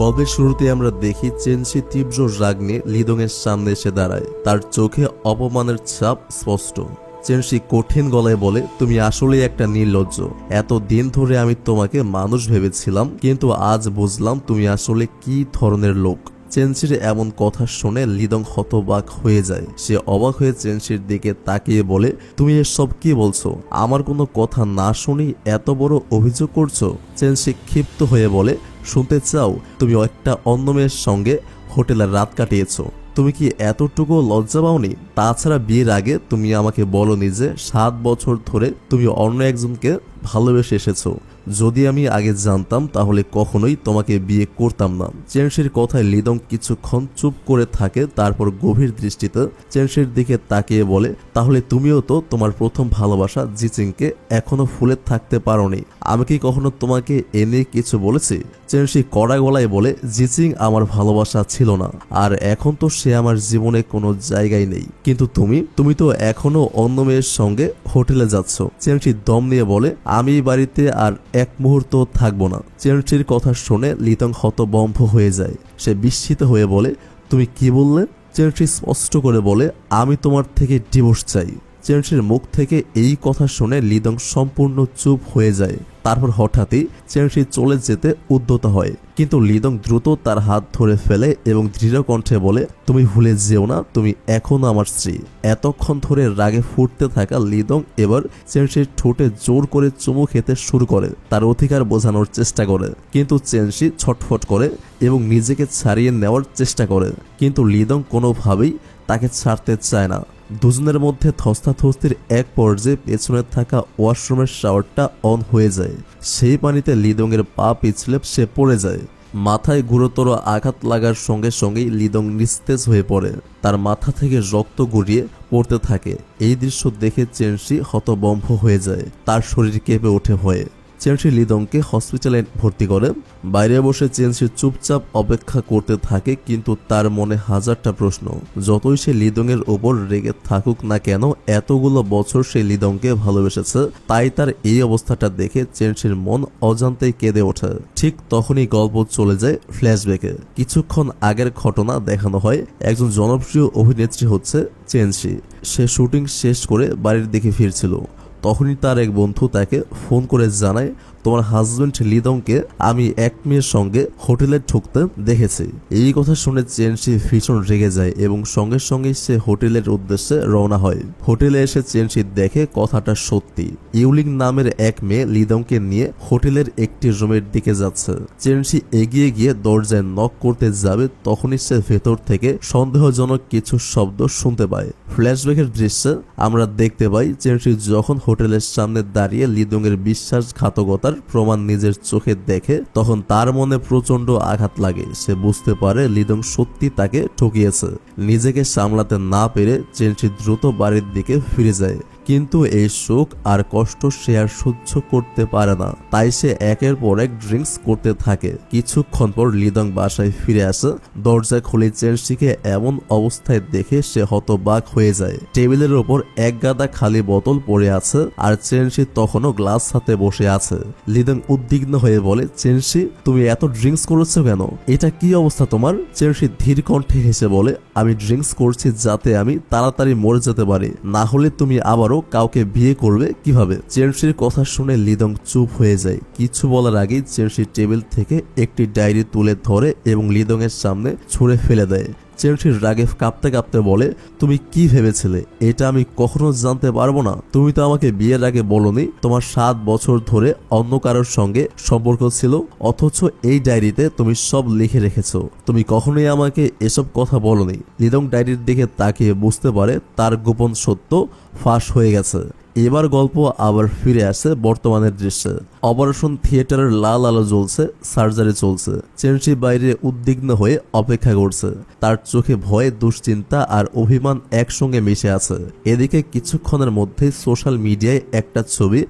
গল্পের শুরুতে আমরা দেখি চেনশি তীব্র রাগ নিয়ে লিদংয়ের সামনে এসে দাঁড়ায়। তার চোখে অপমানের ছাপ স্পষ্ট। চেনশি কঠিন গলায় বলে, তুমি আসলেই একটা নির্লজ্জ। এত দিন ধরে আমি তোমাকে মানুষ ভেবেছিলাম, কিন্তু আজ বুঝলাম তুমি আসলে কি ধরনের লোক। চেনশির এমন কথা শুনে লিদং হতবাক হয়ে যায়। সে অবাক হয়ে চেনশির দিকে তাকিয়ে বলে, তুমি এসব কি বলছো? আমার কোনো কথা না শুনি এত বড় অভিযোগ করছো? চেনশি ক্ষিপ্ত হয়ে বলে, শুনতে চাও? তুমি একটা অন্য মেয়ের সঙ্গে হোটেলে রাত কাটিয়েছো। তুমি কি এতটুকু লজ্জা পাওনি? তাছাড়া বিয়ের আগে তুমি আমাকে বলনি যে 7 বছর ধরে তুমি অন্য একজনকে ভালোবেসে এসেছো। যদি আমি আগে জানতাম তাহলে কখনোই তোমাকে বিয়ে করতাম না। চেনশির কথায় লিদং কিছুক্ষণ চুপ করে থাকে, তারপর গভীর দৃষ্টিতে চেনশির দিকে তাকিয়ে বলে, তাহলে তুমিও তো তোমার প্রথম ভালোবাসা জিচিংকে এখনো ভুলে থাকতে পারোনি। আমি কি কখনো তোমাকে এ নিয়ে কিছু বলেছি? চেনশি কড়া গলায় বলে, জিচিং আমার ভালোবাসা ছিল না, আর এখন তো সে আমার জীবনে কোনো জায়গায় নেই। কিন্তু তুমি তো এখনো অন্য মেয়ের সঙ্গে হোটেলে যাচ্ছ। চেনশি দম নিয়ে বলে, আমি বাড়িতে আর এক মুহূর্ত থাকবো না। চেনশির কথা শুনে লিদং হতবম্ব হয়ে যায়। সে বিস্মিত হয়ে বলে, তুমি কি বললে? চেনশি স্পষ্ট করে বলে, আমি তোমার থেকে ডিভোর্স চাই। চেনশির মুখ থেকে এই কথা শুনে লিদং সম্পূর্ণ চুপ হয়ে যায়। তারপর হঠাৎই চেনশি চলে যেতে উদ্যত হয়, কিন্তু লিদং দ্রুত তার হাত ধরে ফেলে এবং দৃঢ় কণ্ঠে বলে, তুমি ভুলে যেও না তুমি এখনো আমার স্ত্রী। এতক্ষণ ধরে রাগে ফুটতে থাকা লিদং এবার চেনশির ঠোঁটে জোর করে চুমু খেতে শুরু করে, তার অধিকার বোঝানোর চেষ্টা করে। কিন্তু চেনশি ছটফট করে এবং নিজেকে ছাড়িয়ে নেওয়ার চেষ্টা করে, কিন্তু লিদং কোনোভাবেই তাকে ছাড়তে চায় না। দুজনের মধ্যে ধস্তাধস্তির এক পর্যায়ে পেছনে থাকা ওয়াশরুমের শাওয়ারটা অন হয়ে যায়। সেই পানিতে লিদংয়ের পা পিছলে সে পড়ে যায়। মাথায় গুরুতর আঘাত লাগার সঙ্গে সঙ্গেই লিদং নিস্তেজ হয়ে পড়ে। তার মাথা থেকে রক্ত গড়িয়ে পড়তে থাকে। এই দৃশ্য দেখে চেনশি হতবম্ব হয়ে যায়। তার শরীর কেঁপে ওঠে ভয়ে। চেনশি লিদংকে হসপিটালে ভর্তি করে। বাইরে বসে চেনশি চুপচাপ অপেক্ষা করতে থাকে, কিন্তু তার মনে হাজারটা প্রশ্ন। যতই সে লিদংয়ের ওপর রেগে থাকুক না কেন, এতগুলো বছর সে লিদংকে ভালোবেসেছে, তাই তার এই অবস্থাটা দেখে চেনশির মন অজান্তেই কেঁদে ওঠে। ঠিক তখনই গল্প চলে যায় ফ্ল্যাশব্যাকে। কিছুক্ষণ আগের ঘটনা দেখানো হয়। একজন জনপ্রিয় অভিনেত্রী হচ্ছে চেনশি। সে শুটিং শেষ করে বাড়ির দিকে ফিরছিল। তখনই তার এক বন্ধু তাকে ফোন করে জানায়, তোমার হাজবেন্ড লিদংকে আমি এক মেয়ের সঙ্গে হোটেলে ঢুকতে দেখেছি। এই কথা শুনে চেনশি ভীষণ রেগে যায় এবং সঙ্গে সঙ্গে সে হোটেলের উদ্দেশ্যে রওনা হয়। হোটেলে এসে চেনশি দেখে কথাটা সত্যি। ইউলিং নামের এক মেয়ে লিদংকে নিয়ে হোটেলের একটি রুমের দিকে যাচ্ছে। চেনশি এগিয়ে গিয়ে দরজায় নক করতে যাবে, তখনই সে ভেতর থেকে সন্দেহজনক কিছু শব্দ শুনতে পায়। ফ্ল্যাশব্যাকের দৃশ্যে আমরা দেখতে পাই চেনশি যখন হোটেলের সামনে দাঁড়িয়ে লিদংয়ের বিশ্বাসঘাতকতার প্রমাণ নিজের চোখে দেখে, তখন তার মনে প্রচন্ড আঘাত লাগে। সে বুঝতে পারে লিদং সত্যি তাকে ঠকিয়েছে। নিজেকে সামলাতে না পেরে চেনশি দ্রুত বাড়ির দিকে ফিরে যায়। কিন্তু এই শোক আর কষ্ট সে আর সহ্য করতে পারে না, তাই সে একের পর এক ড্রিঙ্কস করতে থাকে। কিছুক্ষণ পর লিদং বাসায় ফিরে আসে। দরজা খুলে চেনশিকে এমন অবস্থায় দেখে সে হতবাক হয়ে যায়। টেবিলের ওপর এক গাদা খালি বোতল পড়ে আছে, আর চেনশি তখনও গ্লাস হাতে বসে আছে। লিদং উদ্বিগ্ন হয়ে বলে, চেনশি তুমি এত ড্রিঙ্কস করেছো কেন? এটা কি অবস্থা তোমার? চেনশি ধীর কণ্ঠে হেসে বলে, আমি ড্রিঙ্কস করছি যাতে আমি তাড়াতাড়ি মরে যেতে পারি, না হলে তুমি আবারও কাউকে বিয়ে করবে কিভাবে? চেনশির কথা শুনে লিদং চুপ হয়ে যায়। কিছু বলার আগেই চেনশি টেবিল থেকে একটি ডায়েরি তুলে ধরে এবং লিদং এর সামনে ছুঁড়ে ফেলে দেয়। চেনশির রাগে কাঁপতে কাঁপতে বলে, তুমি কি ভেবেছিলে এটা আমি কখনো জানতে পারবো না? তুমি তো আমাকে বিয়ের আগে বলনি তোমার 7 বছর ধরে অন্য কারোর সঙ্গে সম্পর্ক ছিল, অথচ এই ডায়েরিতে তুমি সব লিখে রেখেছো। তুমি কখনোই আমাকে এসব কথা বলনি। লিদং ডায়েরির দিকে তাকিয়ে বুঝতে পারে তার গোপন সত্য ফাঁস হয়ে গেছে। এবার গল্প আবার ফিরে আসে বর্তমানের দৃশ্যে। অপারেশন থিয়েটারের লাল আলো জ্বলছে, সার্জারি চলছে। চেনশি বাইরে উদ্বিগ্ন হয়ে অপেক্ষা করছে। তার চোখে ভয়, দুশ্চিন্তা আর অভিমান একসঙ্গে মিশে আছে। এদিকে কিছুক্ষণের মধ্যে সোশ্যাল মিডিয়ায় একটা ছবি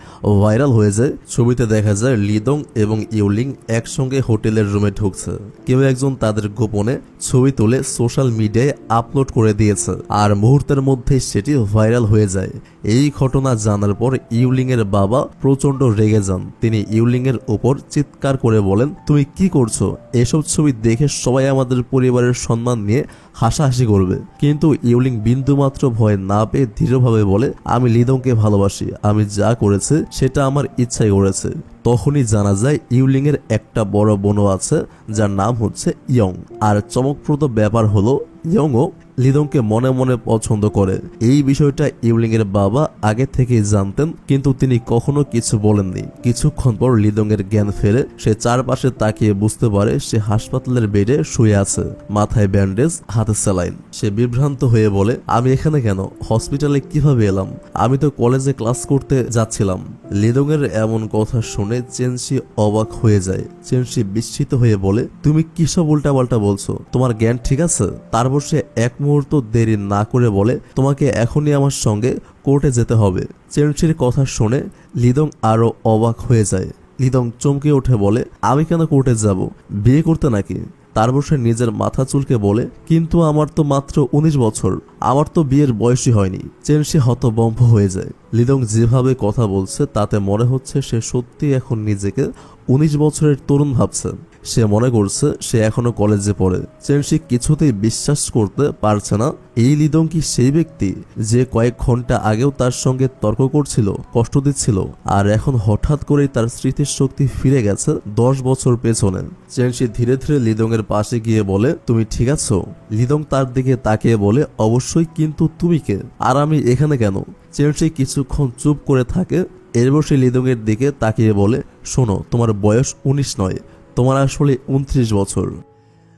ভাইরাল হয়ে যায়। ছবিতে দেখা যায় লিদং এবং ইউলিং একসঙ্গে হোটেলের রুমে ঢুকছে। কেউ একজন তাদের গোপনে ছবি তুলে সোশ্যাল মিডিয়ায় আপলোড করে দিয়েছে, আর মুহূর্তের মধ্যেই সেটি ভাইরাল হয়ে যায়। এই ঘটনা জানার পর ইউলিং এর বাবা প্রচন্ড রেগে যান। তিনি ইউলিং এর উপর চিৎকার করে বলেন, তুমি কি করছো? এসব ছবি দেখে সবাই আমাদের পরিবারের সম্মান নিয়ে হাসাহাসি করবে। কিন্তু ইউলিং বিন্দুমাত্র ভয় না পেয়ে দৃঢ়ভাবে বলে, আমি লিদংকে ভালোবাসি, আমি যা করেছে সেটা আমার ইচ্ছাই করেছে। তখনই জানা যায় ইউলিং এর একটা বড় বোনও আছে যার নাম হচ্ছে ইয়ং। আর চমকপ্রদ ব্যাপার হলো ইয়ংও লিদংকে মনে মনে পছন্দ করে। এই বিষয়টা ইউলিং এর বাবা আগে থেকেই জানতেন, কিন্তু তিনি কখনো কিছু বলেননি। কিছুক্ষণ পর লিদং এর জ্ঞান ফেরে। সে চারপাশে তাকিয়ে বুঝতে পারে সে হাসপাতালের বেডে শুয়ে আছে, মাথায় ব্যান্ডেজ, হাতে স্যালাইন। সে বিভ্রান্ত হয়ে বলে, আমি এখানে কেন? হসপিটালে কিভাবে এলাম? আমি তো কলেজে ক্লাস করতে যাচ্ছিলাম। লিদং এর এমন কথা শুনে চেনশি অবাক হয়ে যায়। চেনশি বিস্মিত হয়ে বলে, তুমি কিসব উল্টাপাল্টা বলছো? তোমার জ্ঞান ঠিক আছে? তারপর সে এক মুহূর্ত দেরি না করে বলে, তোমাকে এখনই আমার সঙ্গে কোর্টে যেতে হবে। চেনশির কথা শুনে লিদং আরো অবাক হয়ে যায়। লিদং চমকে উঠে বলে, আমি কেন কোর্টে যাব? বিয়ে করতে নাকি? তারপর সে নিজের মাথা চুলকে বলে, কিন্তু আমার তো মাত্র 19 বছর, আমার তো বিয়ের বয়সই হয়নি। চেনশি হতভম্ব হয়ে যায়। লিদং যেভাবে কথা বলছে তাতে মনে হচ্ছে সে সত্যি এখন নিজেকে 19 বছরের তরুণ ভাবছে। সে মনে করছে সে এখনো কলেজে পড়ে। চেনশি কিছুতেই বিশ্বাস করতে পারছে না, এই লিদং কি সেই ব্যক্তি যে কয়েক ঘন্টা আগেও তার সঙ্গে তর্ক করছিল, কষ্ট দিচ্ছিল, আর এখন হঠাৎ করেই তার স্মৃতির শক্তি ফিরে গেছে 10 বছর পেছনে। চেনশি ধীরে ধীরে লিদং এর পাশে গিয়ে বলে, তুমি ঠিক আছো? লিদং তার দিকে তাকিয়ে বলে, অবশ্যই, কিন্তু তুমি কে? আর আমি এখানে কেন? চেনশি কিছুক্ষণ চুপ করে থাকে। এরপর সে লিদং এর দিকে তাকিয়ে বলে, শোনো, তোমার বয়স 19 নয়, তোমার আসলে 29 বছর।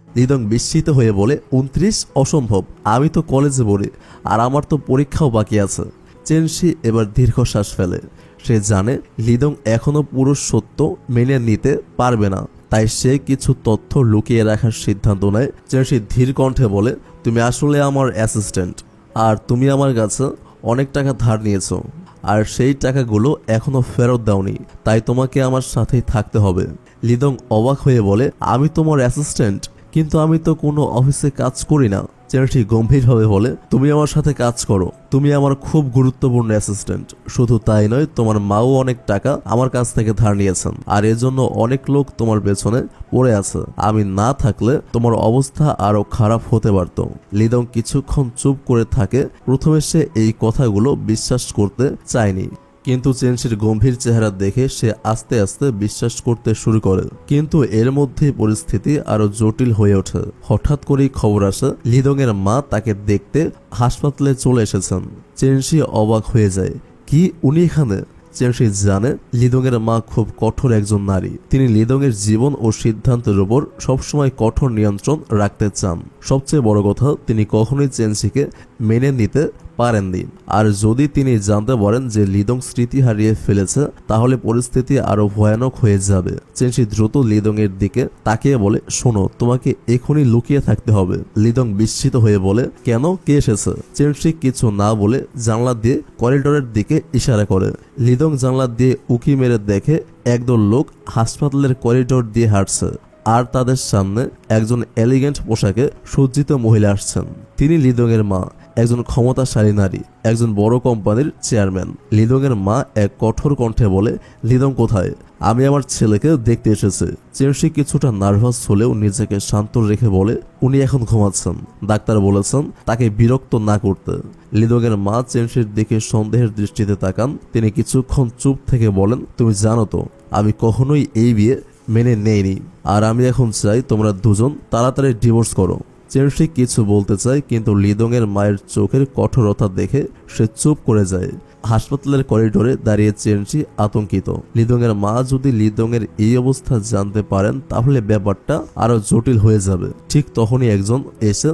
লিদং বিস্মিত হয়ে বলে, 29? অসম্ভব, আমি তো কলেজে পড়ি, আর আমার তো পরীক্ষাও বাকি আছে। চেনশি এবার দীর্ঘশ্বাস ফেলে। সে জানে লিদং এখনো পুরো সত্য মেনে নিতে পারবে না, তাই সে কিছু তথ্য লুকিয়ে রাখার সিদ্ধান্ত নেয়। চেনশি ধীর কণ্ঠে বলে, তুমি আসলে আমার অ্যাসিস্ট্যান্ট, আর তুমি আমার কাছে অনেক টাকা ধার নিয়েছো, আর সেই টাকাগুলো এখনো ফেরত দাওনি, তাই তোমাকে আমার সাথেই থাকতে হবে। লিদং অবাক হয়ে বলে, আমি তোমার অ্যাসিস্ট্যান্ট? কিন্তু আমি তো কোনো অফিসে কাজ করি না। চেনশি গম্ভীরভাবে বলে, তুমি আমার সাথে কাজ করো, তুমি আমার খুব গুরুত্বপূর্ণ অ্যাসিস্ট্যান্ট। শুধু তাই নয়, তোমার মাও অনেক টাকা আমার কাছ থেকে ধার নিয়েছেন, আর এজন্য অনেক লোক তোমার পেছনে পড়ে আছে। আমি না থাকলে তোমার অবস্থা আরো খারাপ হতে পারত। লিদং কিছুক্ষণ চুপ করে থাকে। প্রথমে সে এই কথাগুলো বিশ্বাস করতে চায়নি, কিন্তু চেনশির গম্ভীর চেহারা দেখে সে আস্তে আস্তে বিশ্বাস করতে শুরু করে। কিন্তু এর মধ্যে পরিস্থিতি আরো জটিল হয়ে ওঠে। হঠাৎ করেই খবর আসে লিদং এর মা তাকে দেখতে হাসপাতালে চলে এসেছেন। চেনশি অবাক হয়ে যায়, কি উনি এখানে? চেনশি জানে লিদং এর মা খুব কঠোর একজন নারী। তিনি লিদং এর জীবন ও সিদ্ধান্তের উপর সবসময় কঠোর নিয়ন্ত্রণ রাখতে চান। সবচেয়ে বড় কথা, তিনি কখনোই চেনশিকে মেনে নিতে পারেননি। আর যদি তিনি জানতে পারেন যে লিদং স্মৃতি হারিয়ে ফেলেছে, তাহলে পরিস্থিতি আরো ভয়ানক হয়ে যাবে। চেনশি দ্রুত লিদং এর দিকে তাকিয়ে বলে, শোনো, তোমাকে এখনই লুকিয়ে থাকতে হবে। লিদং বিস্মিত হয়ে বলে, কেন? কে এসেছে? চেনশি কিছু না বলে জানলা দিয়ে করিডোরের দিকে ইশারা করে। লিদং জানলা দিয়ে উকি মেরে দেখে একদল লোক হাসপাতালের করিডোর দিয়ে হাঁটছে, আর তাদের সামনে একজন এলিগেন্ট পোশাকে সজ্জিত মহিলা আসছেন। তিনি লিদং এর মা, একজন ক্ষমতাশালী নারী, একজন বড় কোম্পানির চেয়ারম্যান। লিদং এর মা এক কঠোর কণ্ঠে বলে, লিদং কোথায়? আমি আমার ছেলেকে দেখতে এসেছি। চেনশি কিছুটা নার্ভাস হলেও নিজেকে শান্ত রেখে বলে, উনি এখন ঘুমাচ্ছেন, ডাক্তার বলেছেন তাকে বিরক্ত না করতে। লিদং এর মা চেনশির দিকে সন্দেহের দৃষ্টিতে তাকান। তিনি কিছুক্ষণ চুপ থেকে বলেন, তুমি জানো তো আমি কখনোই এই বিয়ে মেনে নেইনি, আর আমি এখন চাই তোমরা দুজন তাড়াতাড়ি ডিভোর্স করো। চেনশি কিছু বলতে চায়, কিন্তু লিদং এর মায়ের চোখের কঠোরতা দেখে সে চুপ করে যায়। হাসপাতালের করিডোরে দাঁড়িয়ে চেনশি আতঙ্কিত। লিদং এর মা যদি লিদং এর এই অবস্থা জানতে পারেন, তাহলে ব্যাপারটা আরো জটিল হয়ে যাবে। ঠিক তখনই একজন এসে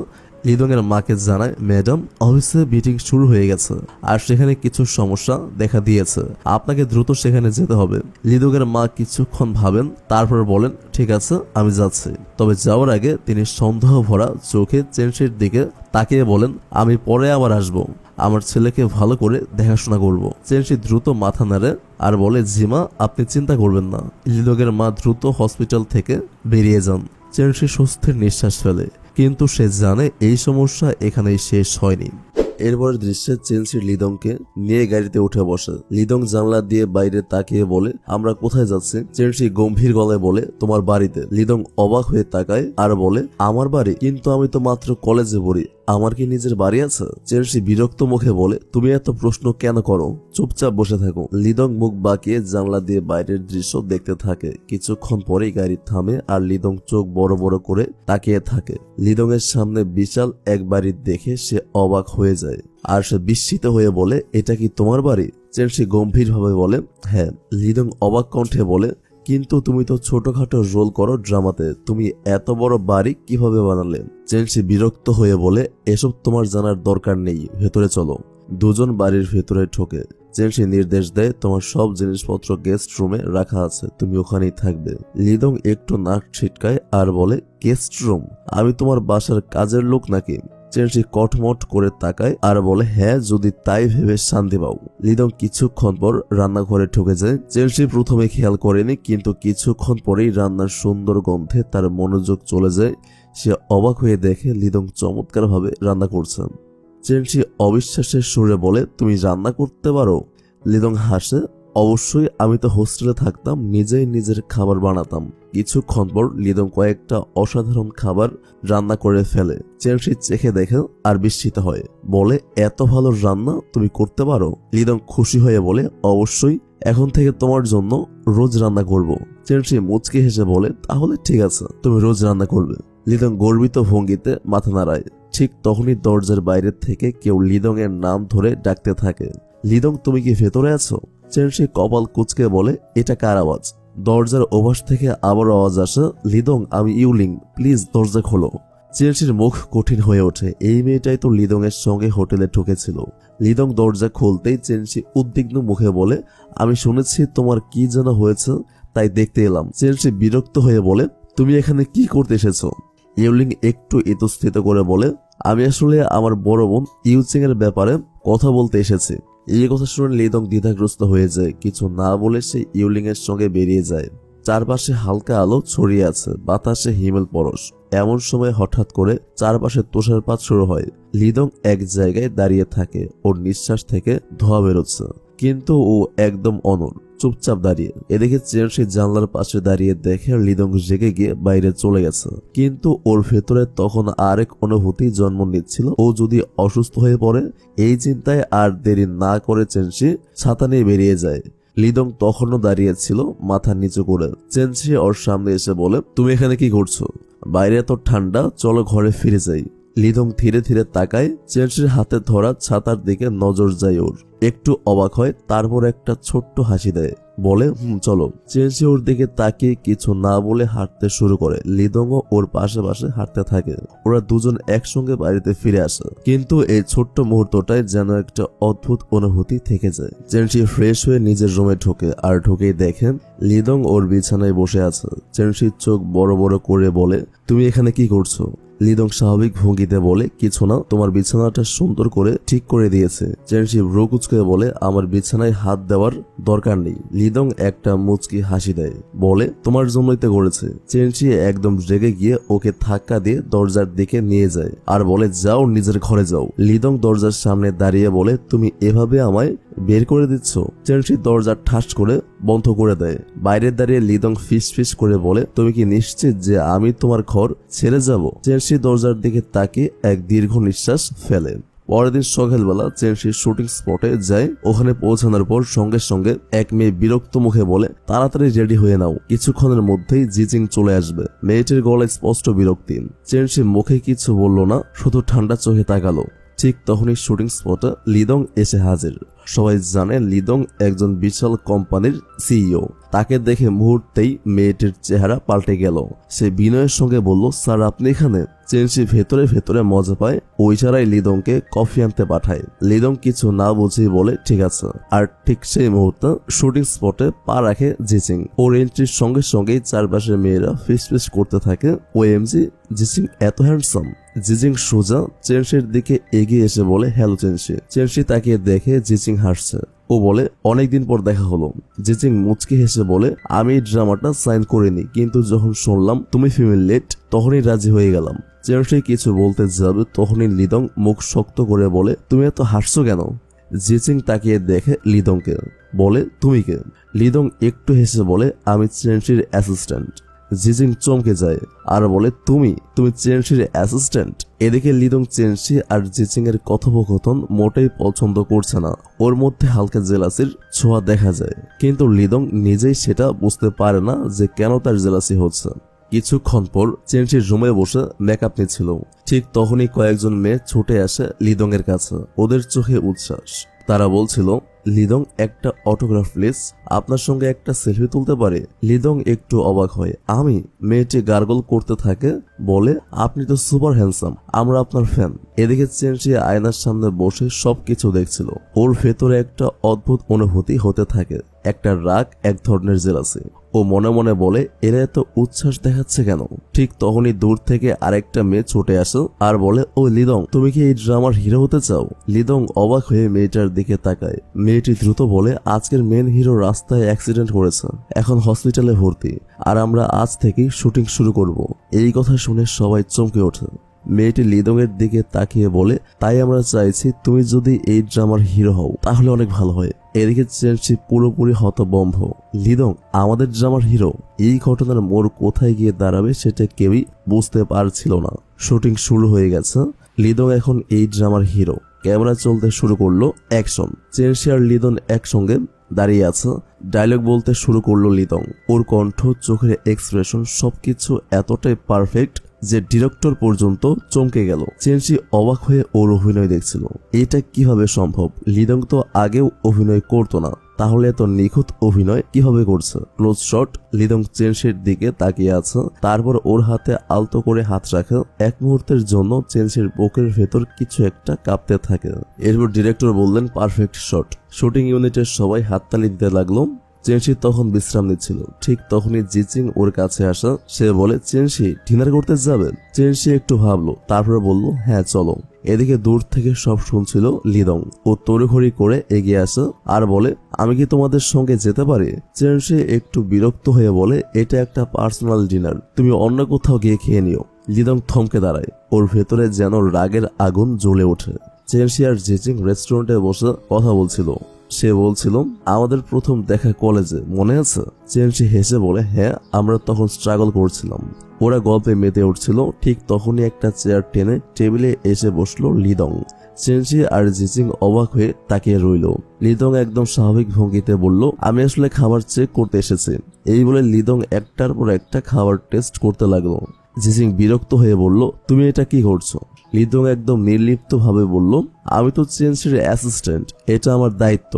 লিদং এর মাকে জানায়, ম্যাডাম, অফিসে মিটিং শুরু হয়ে গেছে, আর সেখানে কিছু সমস্যা দেখা দিয়েছে, আপনাকে দ্রুত সেখানে যেতে হবে। লিদং এর মা কিছুক্ষণ ভাবেন, তারপর বলেন, ঠিক আছে, আমি যাচ্ছি। তবে যাওয়ার আগে তিনি সন্দেহ ভরা চোখে চেনশির দিকে তাকিয়ে বলেন, আমি পরে আবার আসবো, আমার ছেলেকে ভালো করে দেখাশোনা করব। চেনশি দ্রুত মাথা নাড়ে আর বলে, জিমা, আপনি চিন্তা করবেন না। লিদং এর মা দ্রুত হসপিটাল থেকে বেরিয়ে যান। চেনশি স্বস্তির নিঃশ্বাস ফেলে, কিন্তু সে জানে এই সমস্যা এখানেই শেষ হয়নি। এরপরের দৃশ্যে চেনসি লিদংকে নিয়ে গাড়িতে উঠে বসে। লিদং জানলা দিয়ে বাইরে তাকিয়ে বলে, আমরা কোথায় যাচ্ছি? চেনসি গম্ভীর গলায় বলে, তোমার বাড়িতে। লিদং অবাক হয়ে তাকায় আর বলে, আমার বাড়ি? কিন্তু আমি তো মাত্র কলেজে পড়ি, আমার কি নিজের বাড়ি আছে? চেনসি বিরক্ত মুখে বলে, তুমি এত প্রশ্ন কেন করো? চুপচাপ বসে থাকো। লিদং মুখ বাঁকিয়ে জানলা দিয়ে বাইরের দৃশ্য দেখতে থাকে। কিছুক্ষণ পরেই গাড়ি থামে আর লিদং চোখ বড় বড় করে তাকিয়ে থাকে। লিদং এর সামনে বিশাল এক বাড়ি দেখে সে অবাক হয়ে যায় আর সে বিস্মিত হয়ে বলে, এটা কি তোমার বাড়ি? চেনসি গম্ভীর ভাবে বলে, হ্যাঁ। লিদং অবাক কণ্ঠে বলে, কিন্তু তুমি তো ছোটখাটো রোল করো ড্রামাতে, তুমি এত বড় বাড়ি কিভাবে বানালে? চেনসি বিরক্ত হয়ে বলে, এসব তোমার জানার দরকার নেই, ভেতরে চলো। দুজন বাড়ির ভেতরে ঢোকে। চেনসি নির্দেশ দেয়, তোমার সব জিনিসপত্র গেস্ট রুমে রাখা আছে, তুমি ওখানেই থাকবে। লিদং একটু নাক ছিটকায় আর বলে, গেস্ট রুম? আমি তোমার বাসার কাজের লোক নাকি? চেনসি কটমট করে তাকায় আর বলে, হ্যাঁ, যদি তাই ভেবে শান্তি পাও। লিদং কিছুক্ষণ পর রান্নাঘরে ঢুকে যায়। চেনসি প্রথমে খেয়াল করেনি, কিন্তু কিছুক্ষণ পরেই রান্নার সুন্দর গন্ধে তার মনোযোগ চলে যায়। সে অবাক হয়ে দেখে লিদং চমৎকার ভাবে রান্না করছেন। চেনসি অবিশ্বাসের সুরে বলে, তুমি রান্না করতে পারো? লিদং হাসে, অবশ্যই, আমি তো হোস্টেলে থাকতাম, নিজেই নিজের খাবার বানাতাম। কিছুক্ষণ পর লিদং কয়েকটা অসাধারণ খাবার রান্না করে ফেলে। চেনসি চেখে দেখে আর বিস্মিত হয়, বলে, এত ভালো রান্না তুমি করতে পারো? লিদং খুশি হয়ে বলে, অবশ্যই, এখন থেকে তোমার জন্য রোজ রান্না করব। চেনসি মুচকি হেসে বলে, তাহলে ঠিক আছে, তুমি রোজ রান্না করবে। লিদং গর্বিত ভঙ্গিতে মাথা নাড়ায়। ঠিক তখনই দরজার বাইরে থেকে কেউ লিদং এর নাম ধরে ডাকতে থাকে। লিদং, তুমি কি ভেতরে আছো? চেনসি কপাল কুঁচকে বলে, এটা কার আওয়াজ? দরজার ওপাশ থেকে আবার আওয়াজ আসে, লিদং, আমি ইউলিং, প্লিজ দরজা খোলো। চেনসির মুখ কঠিন হয়ে ওঠে, এই মেয়েটাই তো লিদং এর সঙ্গে হোটেলে ঢুকেছিল। লিদং দরজা খুলতেই চেনসি উদ্বিগ্ন মুখে বলে, আমি শুনেছি তোমার কি যেন হয়েছে, তাই দেখতে এলাম। চেনসি বিরক্ত হয়ে বলে, তুমি এখানে কি করতে এসেছো? ইউলিং একটু ইতস্তত করে বলে, আমি আসলে আমার বড় বোন ইউচিং এর ব্যাপারে কথা বলতে এসেছি। এই কথা শুনে লিদং দ্বিধাগ্রস্ত হয়ে যায়। কিছু না বলে সে ইউলিং এর সঙ্গে বেরিয়ে যায়। চারপাশে হালকা আলো ছড়িয়ে আছে, বাতাসে হিমেল পরশ। এমন সময় হঠাৎ করে চারপাশে তুষারপাত শুরু হয়। লিদং এক জায়গায় দাঁড়িয়ে থাকে, ওর নিঃশ্বাস থেকে ধোঁয়া বেরোচ্ছে, কিন্তু ও একদম অনড়, চুপচাপ দাঁড়িয়ে। এদিকে চেনসি জানলার পাশে দাঁড়িয়ে দেখে লিদং জেগে গিয়ে বাইরে চলে গেছে, কিন্তু ওর ভেতরে তখন আরেক অনুভূতি জন্ম নিচ্ছিল, ও যদি অসুস্থ হয়ে পড়ে। এই চিন্তায় আর দেরি না করে চেনসি ছাতা নিয়ে বেরিয়ে যায়। লিদং তখনও দাঁড়িয়ে ছিল, মাথা নিচু করে। চেনসি ওর সামনে এসে বলে, তুমি এখানে কি করছো? বাইরে এত ঠান্ডা, চলো ঘরে ফিরে যাই। লিদং ধীরে ধীরে তাকায়। চেনসির হাতে ধরা ছাতার দিকে নজর যায় ওর। একটু অবাক হয়, তারপর একটা ছোট্ট হাসি দেয়, বলে, চলো। চেনসি ওর দিকে তাকিয়ে কিছু না বলে হাঁটতে শুরু করে। লিদংও ওর পাশে পাশে হাঁটতে থাকে। ওরা দুজন একসঙ্গে বাড়িতে ফিরে আসে, কিন্তু এই ছোট্ট মুহূর্তটায় যেন একটা অদ্ভুত অনুভূতি থেকে যায়। চেনসি ফ্রেশ হয়ে নিজের রুমে ঢোকে, আর ঢুকেই দেখেন লিদং ওর বিছানায় বসে আছে। চেনসির চোখ বড় বড় করে বলে, তুমি এখানে কি করছো? লিদং স্বাভাবিক ভঙ্গিতে বলে, কিছু না, তোমার বিছানাটা সুন্দর করে ঠিক করে দিয়েছে। চেনসি ভ্রু কুঁচকে বলে, আমার বিছানায় হাত দেওয়ার দরকার নেই। লিদং একটা মুচকি হাসি দেয়, বলে, তোমার জন্যই তো করেছে। চেনসি একদম রেগে গিয়ে ওকে ধাক্কা দিয়ে দরজার দিকে নিয়ে যায় আর বলে, যাও, নিজের ঘরে যাও। লিদং দরজার সামনে দাঁড়িয়ে বলে, তুমি এভাবে আমায় বের করে দিচ্ছ? চেনসি দরজা ঠাস করে বন্ধ করে দেয়। বাইরে দাঁড়িয়ে লিদং ফিস ফিস করে বলে, তুমি কি নিশ্চিত যে আমি তোমার ঘর ছেড়ে যাব? চেনসি দরজার দিকে তাকিয়ে এক দীর্ঘ নিঃশ্বাস ফেলে। পরের দিন সকালবেলা চেনসি শুটিং স্পটে যায়। ওখানে পৌঁছানোর পর সঙ্গে সঙ্গে এক মেয়ে বিরক্ত মুখে বলে, তাড়াতাড়ি রেডি হয়ে নাও, কিছুক্ষণের মধ্যেই জিজিং চলে আসবে। মেয়েটির গলায় স্পষ্ট বিরক্তি। চেনসি মুখে কিছু বলল না, শুধু ঠান্ডা চোখে তাকালো। ঠিক তখনই শুটিং স্পটে লিদং এসে হাজির। সবাই জানে লিদং একজন বিশাল কোম্পানির সিইও। তাকে দেখে মুহূর্তেই মেয়েটির চেহারা পাল্টে গেল। সে বিনয়ের সঙ্গে বলল, স্যার, আপনি এখানে? চেনসি ভেতরে ভেতরে মজা পায়। ওই ছাড়াই লিদংকে কফি আনতে পাঠায়। লিদং কিছু না বুঝেই বলে, ঠিক আছে। আর ঠিক সেই মুহূর্তে শুটিং স্পটে পা রাখে জিচিং। ওর এন্ট্রির সঙ্গে সঙ্গেই চারপাশের মেয়েরা ফিস ফিস করতে থাকে, ওএমজি, জিচিং এত হ্যান্ডসাম। জিজিং সোজা চেনসির দিকে এগিয়ে এসে বলে, হ্যালো চেনসি। চেনসি তাকিয়ে দেখে জিচিং হাসছে। ও বলে, অনেকদিন পর দেখা হলো। জিচিং মুচকি হেসে বলে, আমি এই ড্রামাটা সাইন করিনি, কিন্তু যখন শুনলাম তুমি ফিমেল লিড তখনই রাজি হয়ে গেলাম। চেনশি কিছু বলতে যাবে তখনই লিদং মুখ শক্ত করে বলে, তুমি এত হাসছো কেন? জিচিং তাকিয়ে দেখে লিদংকে, বলে, তুমি কে? লিদং একটু হেসে বলে, আমি চেনশির অ্যাসিস্ট্যান্ট। জিচিং চমকে যায় আর বলে, তুমি চেনশির অ্যাসিস্ট্যান্ট? এদিকে লিদং চেনশি আর জিচিং এর কথোপকথন মোটেই পছন্দ করছে না। ওর মধ্যে হালকা জেলাসির ছোঁয়া দেখা যায়, কিন্তু লিদং নিজেই সেটা বুঝতে পারে না যে কেন তার জেলাসি হচ্ছে। কিছুক্ষণ পর চেনশির রুমে বসে মেকআপ নিচ্ছিল। ঠিক তখনই কয়েকজন মেয়ে ছুটে আসে লিদং এর কাছে। ওদের চোখে উচ্ছ্বাস। তারা বলছিল, লিদং একটা অটোগ্রাফ প্লিজ, আপনার সঙ্গে একটা সেলফি তুলতে পারে? লিদং একটু অবাক হয়। আমি? মেয়েটি গার্গল করতে থাকে, বলে, আপনি তো সুপার হ্যান্ডসাম, আমরা আপনার ফ্যান। এদিকে চেনশি আয়নার সামনে বসে সবকিছু দেখছিল। ওর ভেতরে একটা অদ্ভুত অনুভূতি হতে থাকে, একটা রাগ, এক ধরনের জেলাসি। ও মনে মনে বলে, এরা এত উচ্ছ্বাস দেখাচ্ছে কেন? ঠিক তখনই দূর থেকে আরেকটা মেয়ে ছুটে আসে আর বলে, ও লিদং, তুমি কি এই ড্রামার হিরো হতে চাও? লিদং অবাক হয়ে মেয়েটার দিকে তাকায়। মেয়েটি দ্রুত বলে, আজকের মেন হিরো রাস্তায় অ্যাক্সিডেন্ট করেছে, এখন হসপিটালে ভর্তি, আর আমরা আজ থেকেই শুটিং শুরু করব। এই কথা শুনে সবাই চমকে ওঠে। মেয়েটি লিদং এর দিকে তাকিয়ে বলে, তাই আমরা চাইছি তুমি যদি এই ড্রামার হিরো হও তাহলে অনেক ভালো হয়। এদিকে চেনশি পুরোপুরি হতবম্ব। লিদং আমাদের ড্রামার হিরো? এই ঘটনার মোড় কোথায় গিয়ে দাঁড়াবে সেটা কেউই বুঝতে পারছিল না। শুটিং শুরু হয়ে গেছে। লিদং এখন এই ড্রামার হিরো। ক্যামেরা চলতে শুরু করলো। অ্যাকশন। চেনশি আর লিদং একসঙ্গে দাঁড়িয়ে আছে। ডায়লগ বলতে শুরু করলো লিদং। ওর কণ্ঠ, চোখের এক্সপ্রেশন সবকিছু এতটাই পারফেক্ট যে ডিরেক্টর পর্যন্ত চমকে গেল। চেনশি অবাক হয়ে ওর অভিনয় দেখছিল। এটা কিভাবে সম্ভব? লিদং তো আগেও অভিনয় করতো না, তাহলে এত নিখুঁত অভিনয় কিভাবে করছে? Close shot. লিদং চেনশির দিকে তাকিয়ে আছে, তারপর ওর হাতে আলতো করে হাত রাখে। এক মুহূর্তের জন্য চেনশির বুকের ভেতর কিছু একটা কাঁপতে থাকে। এরপর ডিরেক্টর বললেন, পারফেক্ট শট। শুটিং ইউনিটের সবাই হাততালি দিতে লাগলো। চেনশি তখন বিশ্রাম নিচ্ছিল। ঠিক তখনই জিচিং ওর কাছে আসা। সে বলে, চেনশি ডিনার করতে যাবেন? চেনশি একটু ভাবলো, তারপরে বলল, হ্যাঁ চলো। এদিকে দূর থেকে সব শুনছিল লিদং। ও তড়িঘড়ি করে এগিয়ে আসে আর বলে, আমি কি তোমাদের সঙ্গে যেতে পারি? চেনশি একটু বিরক্ত হয়ে বলে, এটা একটা পার্সোনাল ডিনার, তুমি অন্য কোথাও গিয়ে খেয়ে নিও। লিদং থমকে দাঁড়ায়। ওর ভেতরে যেন রাগের আগুন জ্বলে ওঠে। চেনশি আর জিচিং রেস্টুরেন্টে বসে কথা বলছিল। সে বলছিল, আমাদের প্রথম দেখা কলেজে, মনে আছে? চেনশি হেসে বলে, হ্যাঁ, আমরা তখন স্ট্রাগল করছিলাম। ওরা গল্পে মেতে উঠছিল। ঠিক তখনই একটা চেয়ার টেনে টেবিলে এসে বসলো লিদং। চেনশি আর জিচিং অবাক হয়ে তাকিয়ে রইল। লিদং একদম স্বাভাবিক ভঙ্গিতে বলল, আমি আসলে খাবার চেক করতে এসেছি। এই বলে লিদং একটার পর একটা খাবার টেস্ট করতে লাগলো। জিচিং বিরক্ত হয়ে বলল, তুমি এটা কি করছো? লিদং একদম নির্লিপ্ত ভাবে বলল, আমি তো চেনশির অ্যাসিস্ট্যান্ট, এটা আমার দায়িত্ব।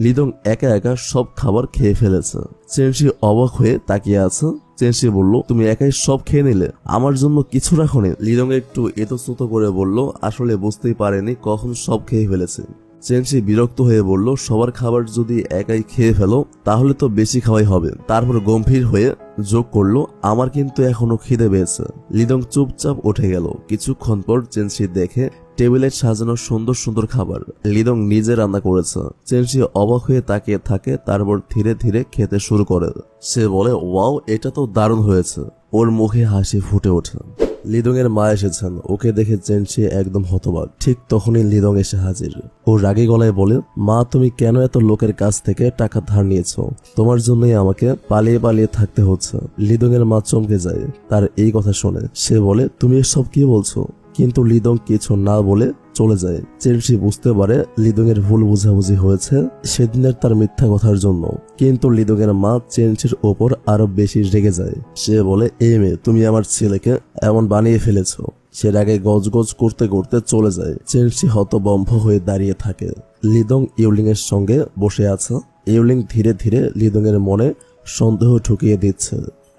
লিদং একা একা সব খাবার খেয়ে ফেলেছে। চেনশি অবাক হয়ে তাকিয়ে আছে। চেনশি বলল, তুমি একাই সব খেয়ে নিলে, আমার জন্য কিছু রাখোনি? লিদং একটু এতস্তুত করে বলল, আসলে বুঝতেই পারেনি কখন সব খেয়ে ফেলেছে। চেনশি বিরক্ত হয়ে বলল, সবার খাবার যদি একাই খেয়ে ফেলো তাহলে তো বেশি খাওয়াই হবে। তারপর গম্ভীর হয়ে যোগ করলো, আমার কিন্তু এখনো খিদে পেয়েছে। লিদং চুপচাপ উঠে গেল। কিছুক্ষণ পর চেনশি দেখে টেবিলে সাজানো সুন্দর সুন্দর খাবার লিদং নিজে রান্না করেছে। চেনশি অবাক হয়ে তাকিয়ে থাকে, তারপর ধীরে ধীরে খেতে শুরু করে। সে বলে, ওয়াও, এটা তো দারুণ হয়েছে। ওর মুখে হাসি ফুটে ওঠে। লিদং এর মা এসেছেন। ওকে দেখে চেনশি একদম হতবাক। ঠিক তখনই লিদং এসে হাজির। ও রাগী গলায় বলে, মা, তুমি কেন এত লোকের কাছ থেকে টাকা ধার নিয়েছো? তোমার জন্যই আমাকে পালিয়ে পালিয়ে থাকতে হচ্ছে। লিদং এর মা চমকে যায় তার এই কথা শুনে। সে বলে, তুমি এসব কি বলছো? কিন্তু লিদং কিছু না বলে চলে যায়। চেনশি বুঝতে পারে লিদং এর ভুল বুঝাবুঝি হয়েছে সেদিনের তার মিথ্যা কথার জন্য। কিন্তু লিদং এর মা চেনশির ওপর আরো বেশি রেগে যায়। সে বলে, এই মেয়ে, তুমি আমার ছেলেকে এমন বানিয়ে ফেলেছো। সে রাগে গজগজ করতে করতে চলে যায়। চেনশি হতবম্ব হয়ে দাঁড়িয়ে থাকে। লিদং ইউলিং এর সঙ্গে বসে আছে। ইউলিং ধীরে ধীরে লিদং এর মনে সন্দেহ ঢুকিয়ে দিচ্ছে।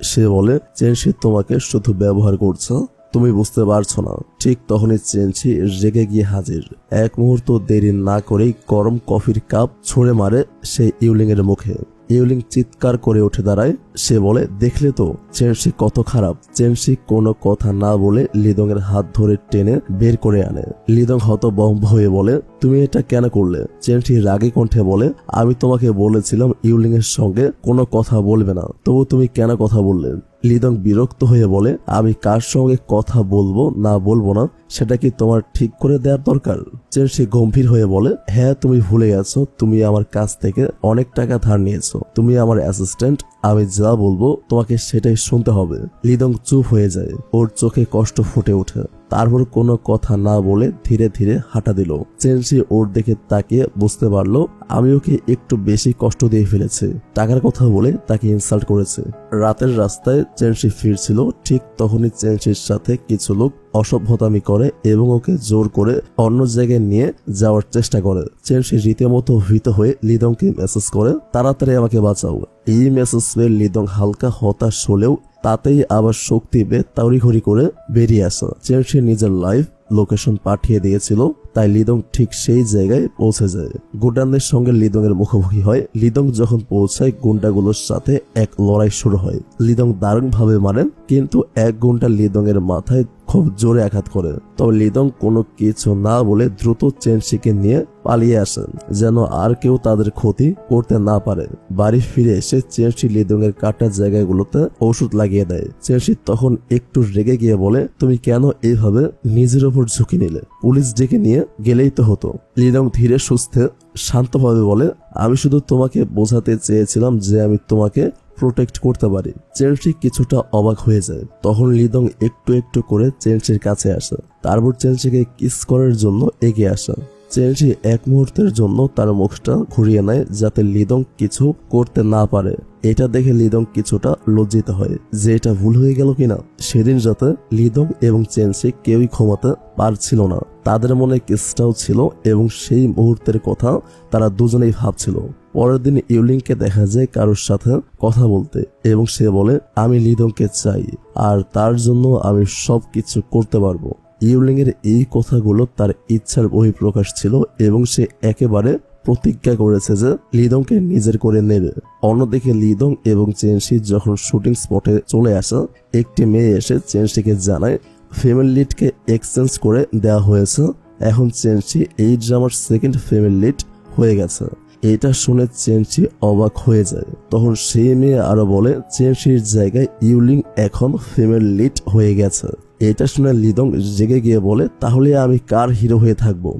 সে বলে, চেনশি তোমাকে শুধু ব্যবহার করছে, তুমি বুঝতে পারছো না। ঠিক তখনই চেনশি রেগে গিয়ে হাজির। এক মুহূর্ত দেরি না করেই গরম কফির কাপ ছুঁড়ে মারে সেই ইউলিং এর মুখে। ইউলিং চিৎকার করে উঠে দাঁড়ায়। সে বলে, দেখলে তো চেনশি কত খারাপ। চেনশি কোনো কথা না বলে লিদং এর হাত ধরে টেনে বের করে আনে। লিদং হতভম্ব হয়ে বলে, তুমি এটা কেন করলে? চেনশি রাগী কণ্ঠে বলে, আমি তোমাকে বলেছিলাম ইউলিং এর সঙ্গে কোনো কথা বলবে না, তবু তুমি কেন কথা বললে? লিদং বিরক্ত হয়ে বলে, আমি কার সঙ্গে কথা বলবো না বলবো না সেটা কি তোমার ঠিক করে দেওয়ার দরকার? চেনশি গম্ভীর হয়ে বলে, হ্যাঁ তুমি ভুলে গেছো, তুমি আমার কাছ থেকে অনেক টাকা ধার নিয়েছো, তুমি আমার অ্যাসিস্ট্যান্ট, আমি যা বলবো তোমাকে সেটাই শুনতে হবে। লিদং চুপ হয়ে যায়, ওর চোখে কষ্ট ফুটে ওঠে। তারপর কোনো কথা না বলে ধীরে ধীরে হাঁটা দিল। চেনশি ওর দিকে তাকিয়ে বুঝতে পারলো আমি ওকে একটু বেশি কষ্ট দিয়ে ফেলেছি, টাকার কথা বলে তাকে ইনসাল্ট করেছে। রাতের রাস্তায় চেনশি ফিরছিল, ঠিক তখনই চেনশির সাথে কিছু লোক অসভ্যতামি করে এবং ওকে জোর করে অন্য জায়গায় নিয়ে যাওয়ার চেষ্টা করে। চেনশি রীতিমতো ভীত হয়ে লিদংকে মেসেজ করে, তাড়াতাড়ি আমাকে বাঁচাও। এই মেসেজ পেয়ে লিদং হালকা হতাশ হলেও তাতেই আবার শক্তি পেয়ে তাড়িঘড়ি করে বেরিয়ে আসে। চেনশি নিজের লাইভ লোকেশন পাঠিয়ে দিয়েছিল, তাই লিদং ঠিক সেই জায়গায় পৌঁছে যায়। গুন্ডাদের সঙ্গে লিদং এর মুখোমুখি হয়। লিদং যখন পৌঁছায় গুন্ডাগুলোর সাথে এক লড়াই শুরু হয়। লিদং দারুণ ভাবে মারেন, কিন্তু এক গুন্ডা লিদং এর মাথায় খুব জোরে আঘাত করে। তবে লিদং কোনো কিছু না বলে দ্রুত চেনশিকে নিয়ে পালিয়ে আসেন, যেন আর কেউ তাদের ক্ষতি করতে না পারে। বাড়ি ফিরে এসে চেনশি লিদং এর কাটা জায়গাগুলোতে ওষুধ লাগিয়ে দেয়। চেনশি তখন একটু রেগে গিয়ে বলে, তুমি কেন এইভাবে নিজের ওপর ঝুঁকি নিলে? পুলিশ ডেকে নিয়ে গেলেই তো হতো। লিদং ধীরে সুস্থে শান্তভাবে বলে, আমি শুধু তোমাকে বোঝাতে চেয়েছিলাম যে আমি তোমাকে প্রোটেক্ট করতে পারি। চেনশি কিছুটা অবাক হয়ে যায়। তখন লিদং একটু একটু করে চেনশির কাছে আসে, তারপর চেনশিকে কিস করার জন্য এগিয়ে আসে। চেনশি এক মুহূর্তের জন্য তার মুখটা ঘুরিয়ে নেয় যাতে লিদং কিছু করতে না পারে। এটা দেখে লিদং কিছুটা লজ্জিত হয় যে এটা ভুল হয়ে গেল কিনা। সেদিন রাতে লিদং এবং চেনশি কেউই ক্ষমাতে পারছিল না। তাদের মনে কেসটাও ছিল এবং সেই মুহূর্তের কথা তারা দুজনেই ভাবছিল। পরের দিন ইউলিংকে দেখা যায় কারোর সাথে কথা বলতে এবং সে বলে, আমি লিদংকে চাই আর তার জন্য আমি সবকিছু করতে পারবো। ইউলিং এর এই কথাগুলো তার ইচ্ছার বহিঃপ্রকাশ ছিল এবং সে একেবারে প্রতিজ্ঞা করেছে যে লিদংকে নিজের করে নেবে। অন্যদিকে লিদং এবং চেনশি যখন শুটিং স্পটে চলে আসে, একটি মেয়ে এসে চেনশিকে জানায় ফিমেল লিডকে এক্সচেঞ্জ করে দেওয়া হয়েছে, এখন চেনশি এই ড্রামার সেকেন্ড ফিমেল লিড হয়ে গেছে। এটা শুনে চেনশি অবাক হয়ে যায়। তখন সেই মেয়ে আরো বলে চেনশির জায়গায় ইউলিং এখন ফিমেল লিড হয়ে গেছে। এটা শুনে লিদং জেগে গিয়ে বলে, তাহলে আমি কার হিরো হয়ে থাকবো?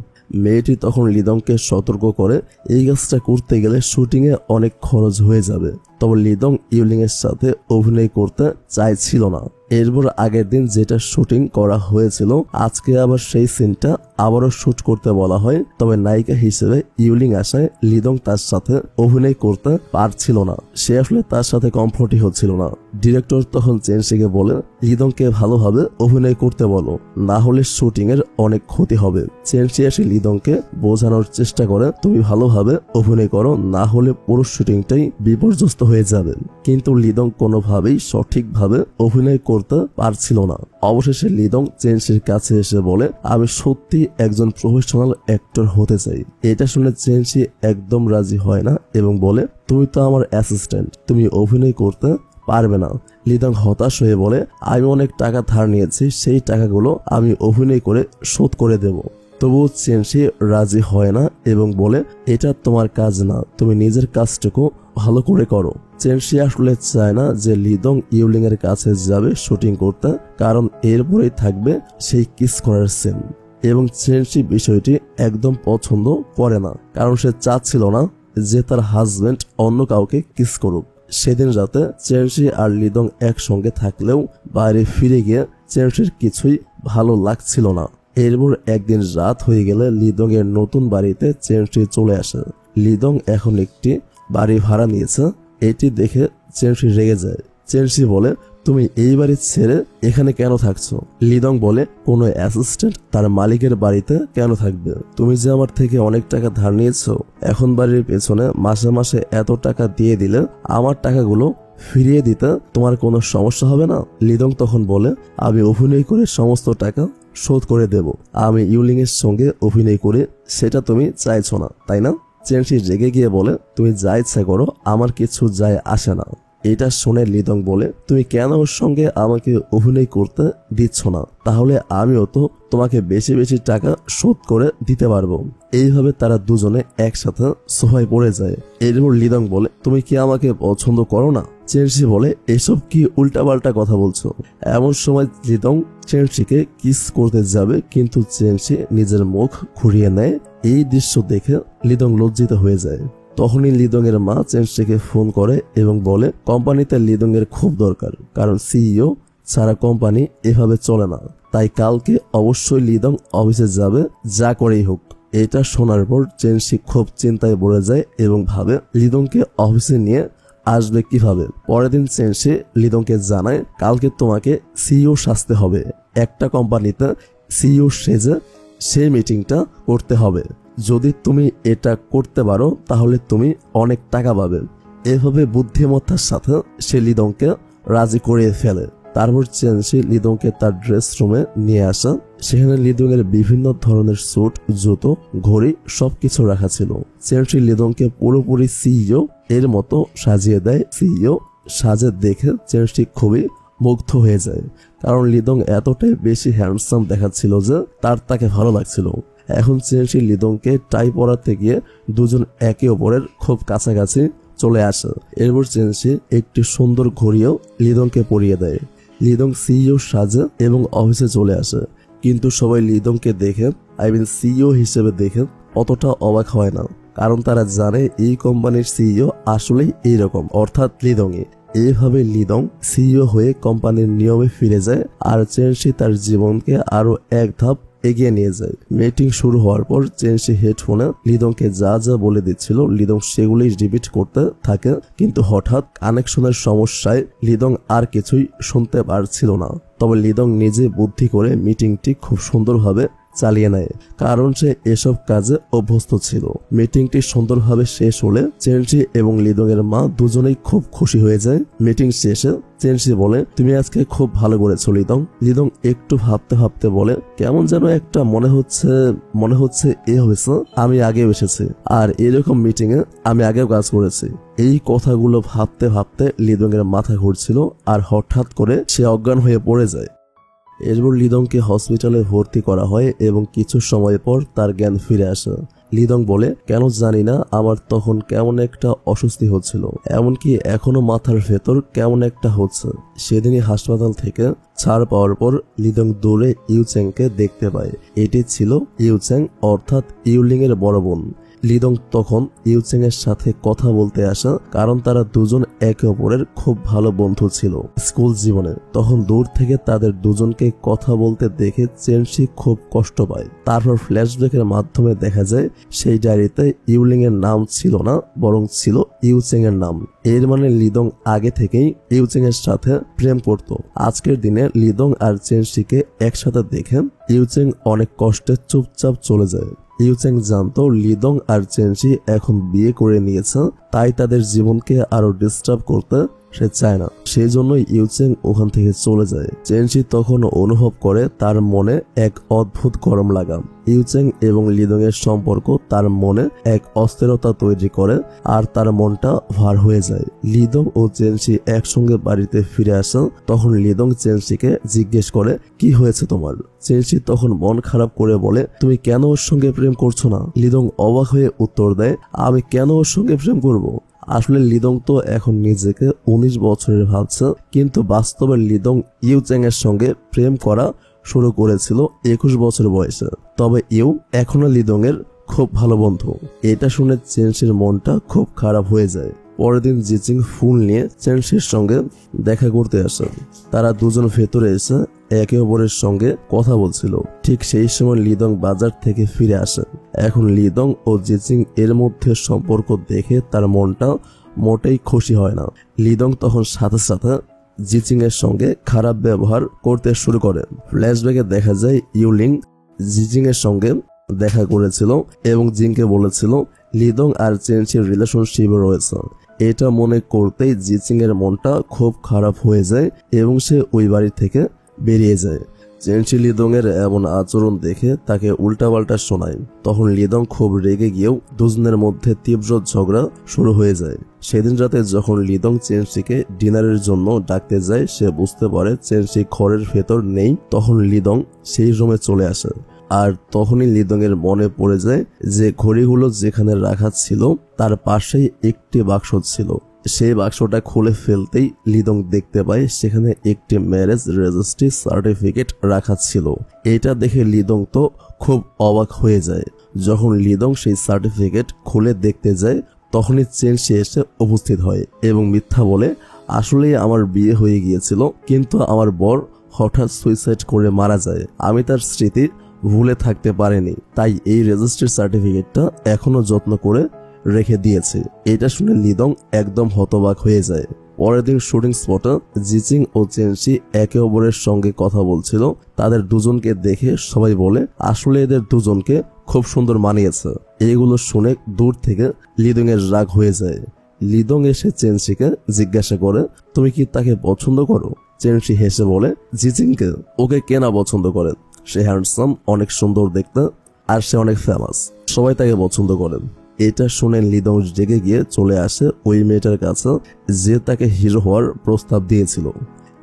মেয়েটি তখন লিদংকে সতর্ক করে এই কাজটা করতে গেলে শুটিং এ অনেক খরচ হয়ে যাবে। তবে লিদং ইউলিং এর সাথে অভিনয় করতে চাইছিল না। এরপর আগের দিন যেটা শুটিং করা হয়েছিল, আজকে আবার সেই সিনটা আবারও শুট করতে বলা হয়। তবে নায়িকা হিসেবে ইউলিং আসায় লিদং তার সাথে অভিনয় করতে পারছিল না। সে আসলে তার সাথে কমফোর্টই হচ্ছিল না। ডিরেক্টর তখন চেনশিকে বলে, লিদংকে ভালোভাবে অভিনয় করতে বলো, না হলে শুটিং এর অনেক ক্ষতি হবে। চেনশি এসে লিদংকে বোঝানোর চেষ্টা করে, তুমি ভালোভাবে অভিনয় করো, না হলে পুরো শুটিংটাই বিপর্যস্ত হয়ে যাবে। কিন্তু লিদং কোনোভাবেই সঠিকভাবে অভিনয় করতে পারছিল না। অবশেষে লিদং চেনশির কাছে এসে বলে, আমি সত্যি একজন প্রফেশনাল অ্যাক্টর হতে চাই। এটা শুনে চেনশি একদম রাজি হয় না এবং বলে, তুমি তো আমার অ্যাসিস্ট্যান্ট, তুমি অভিনয় করতে পারবে না। লিদং হতাশ হয়ে বলে, আমি অনেক টাকা ধার নিয়েছি, সেই টাকাগুলো আমি অভিনয় করে শোধ করে দেব। তবুও চেনশি রাজি হয় না এবং বলে, এটা তোমার কাজ না, তুমি নিজের কাজটুকু ভালো করে করো। চেনশি আসলে চায় না যে লিদং ইউলিং এর কাছে যাবে শুটিং করতে, কারণ এরপরেই থাকবে সেই কিস করার সিন। এবং চেনশি বিষয়টি একদম পছন্দ করে না, কারণ সে চাচ্ছিল না যে তার হাজবেন্ড অন্য কাউকে কিস করুক। সেদিন রাতে চেনশি আর লিদং একসঙ্গে থাকলেও বাইরে ফিরে গিয়ে চেনশির কিছুই ভালো লাগছিল না। এরপর একদিন রাত হয়ে গেলে লিদং এর নতুন বাড়িতে চেনশি চলে আসে। লিদং এখন একটি বাড়ি ভাড়া নিয়েছে। এটি দেখে চেনশি রেগে যায়। চেনশি বলে, তুমি এই বাড়ি ছেড়ে এখানে কেন থাকছো? লিদং বলে, কোনো অ্যাসিস্ট্যান্ট তার মালিকের বাড়িতে কেন থাকবে? তুমি যে আমার থেকে অনেক টাকা ধার নিয়েছো, এখন বাড়ির পেছনে মাসে মাসে এত টাকা দিয়ে দিলে আমার টাকাগুলো ফিরিয়ে দিতে তোমার কোনো সমস্যা হবে না? লিদং তখন বলে, আমি অভিনয় করে সমস্ত টাকা শোধ করে দেব। আমি ইউলিং এর সঙ্গে অভিনয় করে সেটা তুমি চাইছো না, তাই না? চেনশি রেগে গিয়ে বলে, তুমি যা ইচ্ছা করো, আমার কিছু যায় আসে না। এটা শুনে লিদং বলে, তুমি কেন ওর সঙ্গে আমাকে অভিনয় করতে দিচ্ছ না? তাহলে আমিও তো তোমাকে বেশি বেশি টাকা শোধ করে দিতে পারবো। এইভাবে তারা দুজনে একসাথে সোফায় পড়ে যায়। এরপর লিদং বলে, তুমি কি আমাকে পছন্দ করো না? চেনশি বলে, এসব কি উল্টাপাল্টা কথা বলছো? এমন সময় লিদং চেনশিকে কিস করতে যাবে, কিন্তু চেনশি নিজের মুখ ঘুরিয়ে নেয়। এই দৃশ্য দেখে লিদং লজ্জিত হয়ে যায়। তখনই লিদং এর মা চেনশিকে ফোন করে এবং বলে কোম্পানিতে লিদং এর খুব দরকার, কারণ সিইও ছাড়া কোম্পানি এভাবে চলে না। তাই কালকে অবশ্যই লিদং অফিসে যাবে, যা করেই হোক। এটা শোনার পর চেনশি খুব চিন্তায় পড়ে যায় এবং ভাবে লিদংকে অফিসে নিয়ে আসবে কিভাবে। পরের দিন চেনশি লিদংকে জানায়, কালকে তোমাকে সিইও সাজতে হবে। একটা কোম্পানিতে সিইও সেজে সেই মিটিংটা করতে হবে। যদি তুমি এটা করতে পারো তাহলে তুমি অনেক টাকা পাবে। এভাবে বুদ্ধিমত্তার সাথে সে লিদংকে রাজি করিয়ে ফেলে। তারপর চেনশি লিদংকে তার ড্রেস রুমে নিয়ে আসে। সেখানে লিদং এর বিভিন্ন ধরনের স্যুট, জুতো, ঘড়ি সবকিছু রাখা ছিল। চেনশি লিদংকে পুরোপুরি সিইও এর মতো সাজিয়ে দেয়। সিইও সাজে দেখে চেনশি খুবই মুগ্ধ হয়ে যায়, কারণ লিদং এতটাই বেশি হ্যান্ডসাম দেখাচ্ছিল যে তাকে ভালো লাগছিল। এখন চেনশি লিদংকে টাই পরাতে গিয়ে দুজন একে অপরের খুব কাছাকাছি চলে আসে। এরপর চেনশি একটি সুন্দর ঘড়িও লিদংকে পরিয়ে দেয়। লিদং সিইও সাজে এবং অফিসে চলে আসে, কিন্তু সবাই লিদংকে দেখে সিইও হিসেবে দেখে অতটা অবাক হয় না, কারণ তারা জানে এই কোম্পানির সিইও আসলেই এইরকম, অর্থাৎ লিদংই। এইভাবে লিদং সিইও হয়ে কোম্পানির নিয়মে ফিরে যায়, আর চেনশি তার জীবনকে আরো এক ধাপ এগিয়ে নিয়ে যায়। মিটিং শুরু হওয়ার পর চেনশি হেডফোনে লিদংকে যা যা বলে দিচ্ছিল লিদং সেগুলোই রিপিট করতে থাকে, কিন্তু হঠাৎ কানেকশনের সমস্যায় লিদং আর কিছুই শুনতে পারছিল না। তবে লিদং নিজে বুদ্ধি করে মিটিংটি খুব সুন্দরভাবে চালিয়ে নেয়, কারণ সে এসব কাজে অভ্যস্ত ছিল। মিটিংটি সুন্দরভাবে শেষ হলে চেনশি এবং লিদং এর মা দুজনেই খুব খুশি হয়ে যায়। মিটিং শেষে চেনশি বলে, তুমি আজকে খুব ভালো করেছো লিদং। লিদং একটু ভাবতে ভাবতে বলে, কেমন যেন একটা মনে হচ্ছে এ হয়েছে আমি আগেও এসেছি, আর এরকম মিটিং এ আমি আগেও কাজ করেছি। এই কথাগুলো ভাবতে ভাবতে লিদং এর মাথা ঘুরছিল, আর হঠাৎ করে সে অজ্ঞান হয়ে পড়ে যায়। এরপর লিদংকে হসপিটালে ভর্তি করা হয় এবং কিছু সময় পর তার জ্ঞান ফিরে আসে। লিদং বলে, কেন জানি না আমার তখন কেমন একটা অস্বস্তি হচ্ছিল, এমনকি এখনো মাথার ভেতর কেমন একটা হচ্ছে। সেদিনই হাসপাতাল থেকে ছাড় পাওয়ার পর লিদং দূরে ইউচেংকে দেখতে পায়। এটি ছিল ইউচেং, অর্থাৎ ইউলিং এর বড় বোন। লিদং তখন ইউচেং এর সাথে কথা বলতে আসা, কারণ তারা দুজন একে অপরের খুব ভালো বন্ধু ছিল স্কুল জীবনে। তখন দূর থেকে তাদের দুজনকে কথা বলতে দেখে চেনশি খুব কষ্ট পায়। তারপর ফ্ল্যাশব্যাকের মাধ্যমে দেখা যায় সেই ডায়েরিতে ইউলিং এর নাম ছিল না, বরং ছিল ইউচেং এর নাম। এর মানে লিদং আগে থেকেই ইউচেং এর সাথে প্রেম করত। আজকের দিনে লিদং আর চেনশিকে একসাথে দেখে ইউচেং অনেক কষ্টে চুপচাপ চলে যায়। ইউচেং জানতো লিদং আর চেনশি এখন বিয়ে করে নিয়েছে, তাই তাদের জীবনকে আরো ডিস্টার্ব করতে সে চায় না। সেই জন্যই ইউচেং ওখান থেকে চলে যায়। চেনশি তখন অনুভব করে তার মনে এক অদ্ভুত গরম লাগা। ইউচেং এবং লিদং এর সম্পর্ক তার মনে এক অস্থিরতা তৈরি করে, আর তার মনটা ভার হয়ে যায়। লিদং ও চেনশি একসঙ্গে বাড়িতে ফিরে আসে। তখন লিদং চেনশিকে জিজ্ঞেস করে, কি হয়েছে তোমার? চেনশি তখন মন খারাপ করে বলে, তুমি কেন ওর সঙ্গে প্রেম করছো না? লিদং অবাক হয়ে উত্তর দেয়, আমি কেন ওর সঙ্গে প্রেম করব? আসলে লিদং তো এখন নিজেকে 19 বছরের ভাবছে, কিন্তু বাস্তবে লিদং ইউচেং এর সঙ্গে প্রেম করা শুরু করেছিল 21 বছর বয়সে। তবে এখনো লিদং এর খুব ভালো বন্ধু। এটা শুনে চেনশির মনটা খুব খারাপ হয়ে যায়। পরের দিন জিচিং ফুল নিয়ে চেনশির সঙ্গে দেখা করতে আসে। তারা দুজন ভেতরে এসে একে অপরের সঙ্গে কথা বলছিল। ঠিক সেই সময় লিদং বাজার থেকে ফিরে আসে। এখন লিদং ও জিচিং এর মধ্যে সম্পর্ক দেখে তার মনটা মোটেই খুশি হয় না। লিদং তখন সাথে সাথে জিচিং এর সঙ্গে খারাপ ব্যবহার করতে শুরু করে। ফ্ল্যাশব্যাকে দেখা যায় ইউলিং জিচিং এর সঙ্গে দেখা করেছিল এবং জিংকে বলেছিল লিদং আর চেনশির রিলেশনশিপে রয়েছে। এটা মনে করতেই জিচিং এর মনটা খুব খারাপ হয়ে যায় এবং সে ওই বাড়ি থেকে বেরিয়ে যায়। চেনশি লিদং এর এমন আচরণ দেখে তাকে উল্টাপাল্টা শোনায়। তখন লিদং খুব রেগে গিয়েও দুজনের মধ্যে তীব্র ঝগড়া শুরু হয়ে যায়। সেদিন রাতে যখন লিদং চেনশিকে ডিনারের জন্য ডাকতে যায়, সে বুঝতে পারে চেনশি ঘরের ভেতর নেই। তখন লিদং সেই রুমে চলে আসে, আর তখনই লিদং এর মনে পড়ে যায় যে ঘড়িগুলো যেখানে রাখা ছিল তার পাশেই একটি বাক্স ছিল। সেই বাক্সটা খুলে ফেলতেই লিদং দেখতে পায় সেখানে একটি ম্যারেজ রেজিস্ট্রি সার্টিফিকেট রাখা ছিল। এটা দেখে লিদং তো খুব অবাক হয়ে যায়। যখন লিদং সেই সার্টিফিকেট খুলে দেখতে যায় তখনই চেনশি এসে উপস্থিত হয় এবং মিথ্যা বলে, আসলেই আমার বিয়ে হয়ে গিয়েছিল, কিন্তু আমার বর হঠাৎ সুইসাইড করে মারা যায়। আমি তার স্মৃতি ভুলে থাকতে পারিনি, তাই এই রেজিস্ট্রি সার্টিফিকেটটা এখনো যত্ন করে রেখে দিয়েছে। এটা শুনে লিদং একদম হতবাক হয়ে যায়। পরের দিন শুটিং স্পটে জিচিং ও চেনশি একে অপরের সঙ্গে কথা বলছিল। তাদের দুজনকে দেখে সবাই বলে আসলে এদের দুজনকে খুব সুন্দর মানিয়েছে। এইগুলো শুনে দূর থেকে লিদং এর রাগ হয়ে যায়। লিদং এসে চেনশিকে জিজ্ঞাসা করে, তুমি কি তাকে পছন্দ করো? চেনশি হেসে বলে, জিচিংকে? ওকে কেনা পছন্দ করে? সে হ্যান্ডসাম, অনেক সুন্দর দেখতে, আর সে অনেক ফেমাস, সবাই তাকে পছন্দ করেন। এটা শুনে লিদং জেগে গিয়ে চলে আসে ওই মেয়েটার কাছে যে তাকে হিরো হওয়ার প্রস্তাব দিয়েছিল।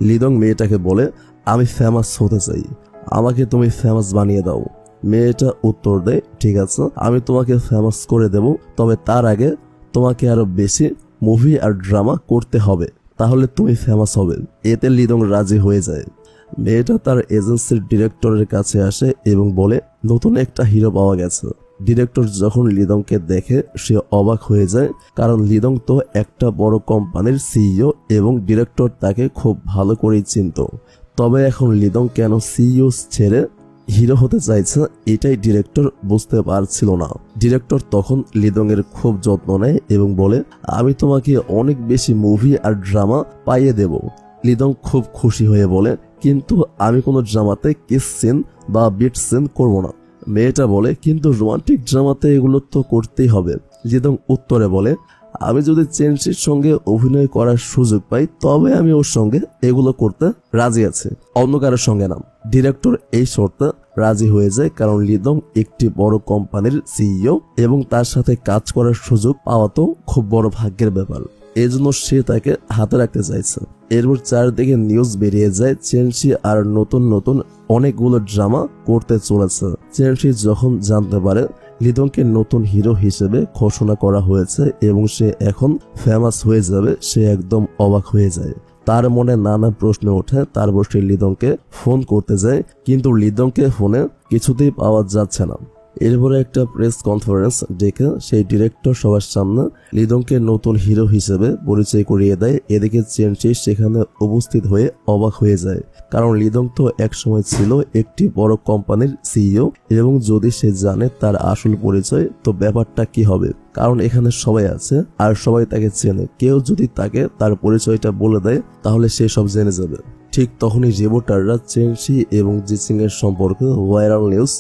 লিদং মেয়েটাকে বলে, আমি ফেমাস হতে চাই, আমাকে তুমি ফেমাস বানিয়ে দাও। মেয়েটা উত্তর দেয়, ঠিক আছে, আমি তোমাকে ফেমাস করে দেব, তবে তার আগে তোমাকে আরো বেশি মুভি আর ড্রামা করতে হবে, তাহলে তুমি ফেমাস হবে। এতে লিদং রাজি হয়ে যায়। মেয়েটা তার এজেন্সির ডিরেক্টরের কাছে আসে এবং বলে, নতুন একটা হিরো পাওয়া গেছে। ডিরেক্টর যখন লিদংকে দেখে সে অবাক হয়ে যায়, কারণ লিদং তো একটা বড় কোম্পানির সিইও এবং ডিরেক্টর তাকে খুব ভালো করেই চিনত। তবে এখন লিদং কেন সিইও ছেড়ে হিরো হতে চাইছে এটাই ডিরেক্টর বুঝতে পারছিল না। ডিরেক্টর তখন লিদং এর খুব যত্ন নেয় এবং বলে, আমি তোমাকে অনেক বেশি মুভি আর ড্রামা পাইয়ে দেব। লিদং খুব খুশি হয়ে বলে, কিন্তু আমি কোনো ড্রামাতে কিস সিন বা বিট সিন করব না। মেয়েটা বলে, কিন্তু রোমান্টিক ড্রামাতে এগুলো তো করতেই হবে। লিদং উত্তরে বলে, আমি যদি চেনশির সঙ্গে অভিনয় করার সুযোগ পাই তবে আমি ওর সঙ্গে এগুলো করতে রাজি আছি, অন্য কারোর সঙ্গে না। ডিরেক্টর এই শর্তে রাজি হয়ে যায়, কারণ লিদং একটি বড় কোম্পানির সিইও এবং তার সাথে কাজ করার সুযোগ পাওয়া তো খুব বড় ভাগ্যের ব্যাপার। এজন্য সে তাকে হাতে রাখতে চাইছে। এরপর চারদিকে নিউজ বেরিয়ে যায় চেনশি আর নতুন নতুন অনেকগুলো ড্রামা করতে চলেছে। চেনশি যখন জানতে পারে লিদংকে নতুন হিরো হিসেবে ঘোষণা করা হয়েছে এবং সে এখন ফেমাস হয়ে যাবে, সে একদম অবাক হয়ে যায়। তার মনে নানা প্রশ্ন ওঠে। তারপর সে লিদংকে ফোন করতে যায়, কিন্তু লিদংকে ফোনে কিছুতেই পাওয়া যাচ্ছে না। এরপরে একটা প্রেস কনফারেন্স ডেকে সেই ডিরেক্টর সবার সামনে লিদংকে নতুন হিরো হিসেবে পরিচয় করিয়ে দেয়। এদিকে চেনশি সেখানে উপস্থিত হয়ে অবাক হয়ে যায়, কারণ লিদং তো একসময় ছিল একটি বড় কোম্পানির সিইও এবং যদি সে জানে তার আসল পরিচয় তো ব্যাপারটা কি হবে, কারণ এখানে সবাই আছে আর সবাই তাকে চেনে। কেউ যদি তাকে তার পরিচয়টা বলে দেয় তাহলে সে সব জেনে যাবে। ঠিক তখনই রিপোর্টাররা চেনশি এবং জিচিং এর সম্পর্কে ভাইরাল নিউজ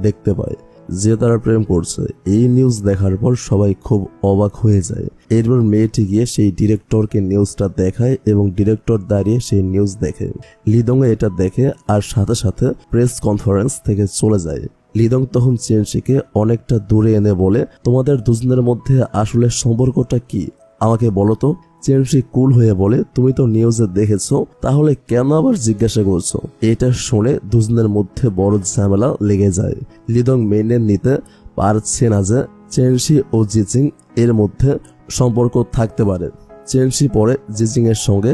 দেখতে পায় যে তারা প্রেম করছে। এই নিউজ দেখার পর সবাই খুব অবাক হয়ে যায়। এরপর মেয়েটি গিয়ে সেই ডিরেক্টরকে নিউজটা দেখায় এবং ডিরেক্টর দাঁড়িয়ে সেই নিউজ দেখে। লিদং এটা দেখে আর সাথে সাথে প্রেস কনফারেন্স থেকে চলে যায়। লিদং তখন চেনশিকে অনেকটা দূরে এনে বলে, তোমাদের দুজনের মধ্যে আসলে সম্পর্কটা কি, আমাকে বলো তো। চেনশি কুল হয়ে বলে, তুমি তো নিউজে দেখেছো, তাহলে কেন আবার জিজ্ঞাসা করছো? এটা শুনে দুজনের মধ্যে বড় ঝামেলা লেগে যায়। লিদং মেনে নিতে পারছে না যে চেনশি ও জিচিং এর মধ্যে সম্পর্ক থাকতে পারে। চেনশি পরে জিচিং এর সঙ্গে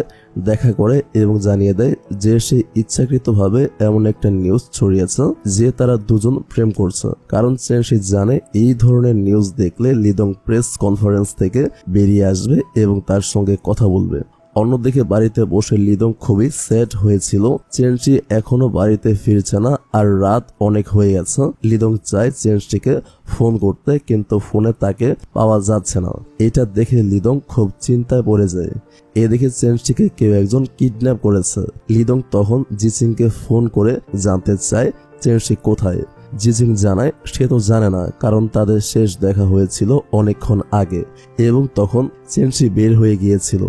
দেখা করে এবং জানিয়ে দেয় যে সে ইচ্ছাকৃতভাবে এমন একটা নিউজ ছড়িয়েছে যে তারা দুজন প্রেম করছে, কারণ চেনশি জানে এই ধরনের নিউজ দেখলে লিদং প্রেস কনফারেন্স থেকে বেরিয়ে আসবে এবং তার সঙ্গে কথা বলবে। অন্যদিকে বাড়িতে বসে লিদং খুবই স্যাড হয়েছিল। চেনশি এখনো বাড়িতে ফিরছে না আর রাত অনেক হয়ে গেছে। লিদং চায় চেনশিকে ফোন করতে, কিন্তু ফোনে তাকে পাওয়া যাচ্ছে না। এটা দেখে লিদং খুব চিন্তায় পড়ে যায়। এদিকে চেনশিকে কেউ একজন কিডন্যাপ করেছে। লিদং তখন জিচিংকে ফোন করে জানতে চায় চেনশি কোথায়। জিচিং জানায় সে তো জানে না, কারণ তাদের শেষ দেখা হয়েছিল অনেকক্ষণ আগে এবং তখন চেনশি বের হয়ে গিয়েছিল।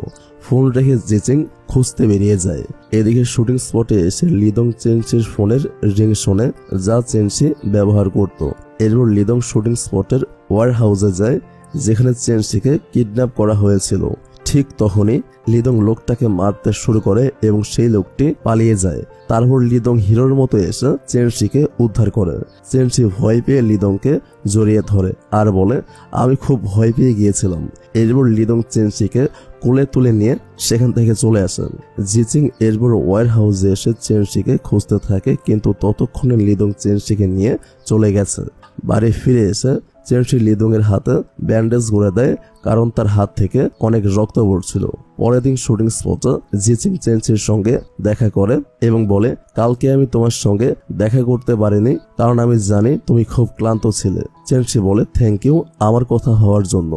ফোন রেখে জিচিং খুঁজতে বেরিয়ে যায়। এদিকে শুটিং স্পটে এসে লিদং চেনশির ফোনের রিং শোনে, যা চেনশি ব্যবহার করত। এরপর লিদং শুটিং স্পটের ওয়ার হাউসে যায় যেখানে চেনশিকে কিডন্যাপ করা হয়েছিল। ঠিক তখনই লিদং লোকটাকে মারতে শুরু করে এবং সেই লোকটি পালিয়ে যায়। তারপর লিদং হিরোর মতো এসে চেনশিকে উদ্ধার করে। চেনশি ভয় পেয়ে লিদংকে জড়িয়ে ধরে আর বলে, আমি খুব ভয় পেয়ে গিয়েছিলাম। এরপর লিদং চেনশিকে কোলে তুলে নিয়ে সেখান থেকে চলে আসেন। জিচিং এরপর ওয়ার হাউসে এসে চেনশিকে খুঁজতে থাকে, কিন্তু ততক্ষণে লিদং চেনশিকে নিয়ে চলে গেছে। বাড়ি ফিরে এসে চেনশি লিদং এর হাতে ব্যান্ডেজ করে দেয়, কারণ তার হাত থেকে অনেক রক্ত পড়ছিল। পরের দিন শুটিং স্পটে জিচিং চেনশির সঙ্গে দেখা করে এবং বলে, কালকে আমি তোমার সঙ্গে দেখা করতে পারিনি কারণ আমি জানি তুমি খুব ক্লান্ত ছিলে। চেনশি বলে, থ্যাংক ইউ আমার কথা হওয়ার জন্য।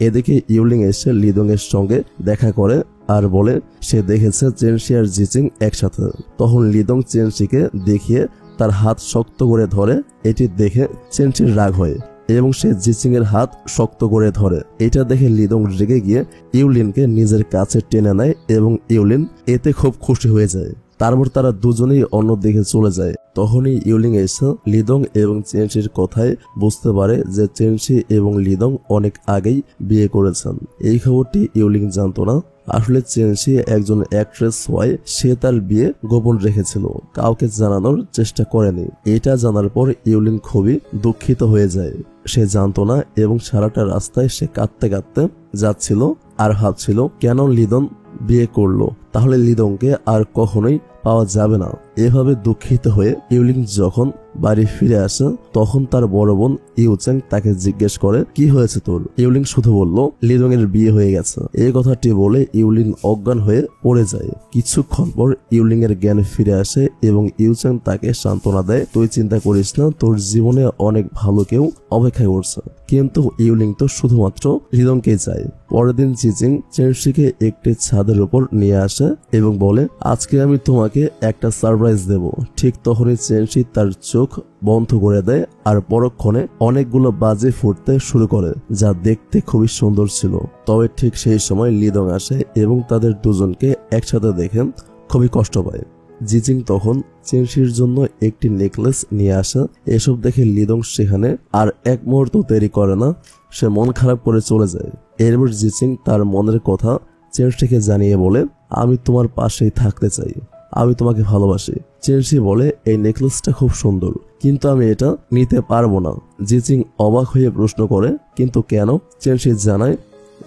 এদিকে ইউলিং এসে লিদং এর সঙ্গে দেখা করে আর বলে সে দেখেছে চেনশি আর জিচিং একসাথে। তখন লিদং চেনশিকে দেখিয়ে তার হাত শক্ত করে ধরে। এটি দেখে চেনশির রাগ হয় এবং সে জিচিং এর হাত শক্ত করে ধরে। এটা দেখে লিদং রেগে গিয়ে ইউলিনকে নিজের কাছে টেনে নেয় এবং ইউলিন এতে খুব খুশি হয়ে যায়। তারপর তারা দুজনেই অন্যদিকে চলে যায়। তখনই ইউলিং এসে লিদং এবং চেনশির কথায় বুঝতে পারে যে চেনশি এবং লিদং অনেক আগেই বিয়ে করেছেন। এই খবরটি ইউলিং জানতো না। আসলে চেনশি একজন অ্যাক্ট্রেস হওয়ায় সে তার বিয়ে গোপন রেখেছিল, কাউকে জানানোর চেষ্টা করেনি। এটা জানার পর ইউলিন খুবই দুঃখিত হয়ে যায়। সে জানতো না এবং সারাটা রাস্তায় সে কাঁদতে কাঁদতে যাচ্ছিল আর ভাবছিল কেন লিদং বিয়ে করলো, তাহলে লিদংকে আর কখনোই পাওয়া যাবে না। এভাবে দুঃখিত হয়ে ইউলিং যখন বাড়ি ফিরে আসে তখন তার বড় বোন ইউচেং তাকে জিজ্ঞেস করে, কি হয়েছে তোর? ইউলিং শুধু বলল লিদং এর বিয়ে হয়ে গেছে। এই কথাটি বলে ইউলিং অজ্ঞান হয়ে পড়ে যায়। কিছুক্ষণ পর ইউলিং এর জ্ঞান ফিরে আসে এবং ইউচেং তাকে সান্ত্বনা দেয়, তুই চিন্তা করিস না, তোর জীবনে অনেক ভালো কেউ অপেক্ষা করছে। কিন্তু ইউলিং তো শুধুমাত্র লিদংকে চায়। পরের দিন জিচিং চেনশিকে একটি ছাদের উপর নিয়ে আসে এবং বলে, আজকে আমি তোমাকে একটা সারপ্রাইজ দেব। ঠিক তখনই চেনশি তার চোখ বন্ধ করে দেয় আর পরক্ষণে অনেকগুলো বাজি ফুটতে শুরু করে, যা দেখতে খুবই সুন্দর ছিল। তবে ঠিক সেই সময় লিদং আসে এবং তাদের দুজনকে একসাথে দেখে খুবই কষ্ট পায়। জিচিং তখন চেনশির জন্য একটি নেকলেস নিয়ে আসে। এসব দেখে লিদং সেখানে আর এক মুহূর্ত দেরি করে না, সে মন খারাপ করে চলে যায়। এরপর জিচিং তার মনের কথা চেনশিকে জানিয়ে বলে, আমি তোমার পাশেই থাকতে চাই, আমি তোমাকে ভালোবাসি। চেনশি বলে, এই নেকলেসটা খুব সুন্দর, কিন্তু আমি এটা নিতে পারবো না। জিচিং অবাক হয়ে প্রশ্ন করে, কিন্তু কেন? চেনশি জানায়,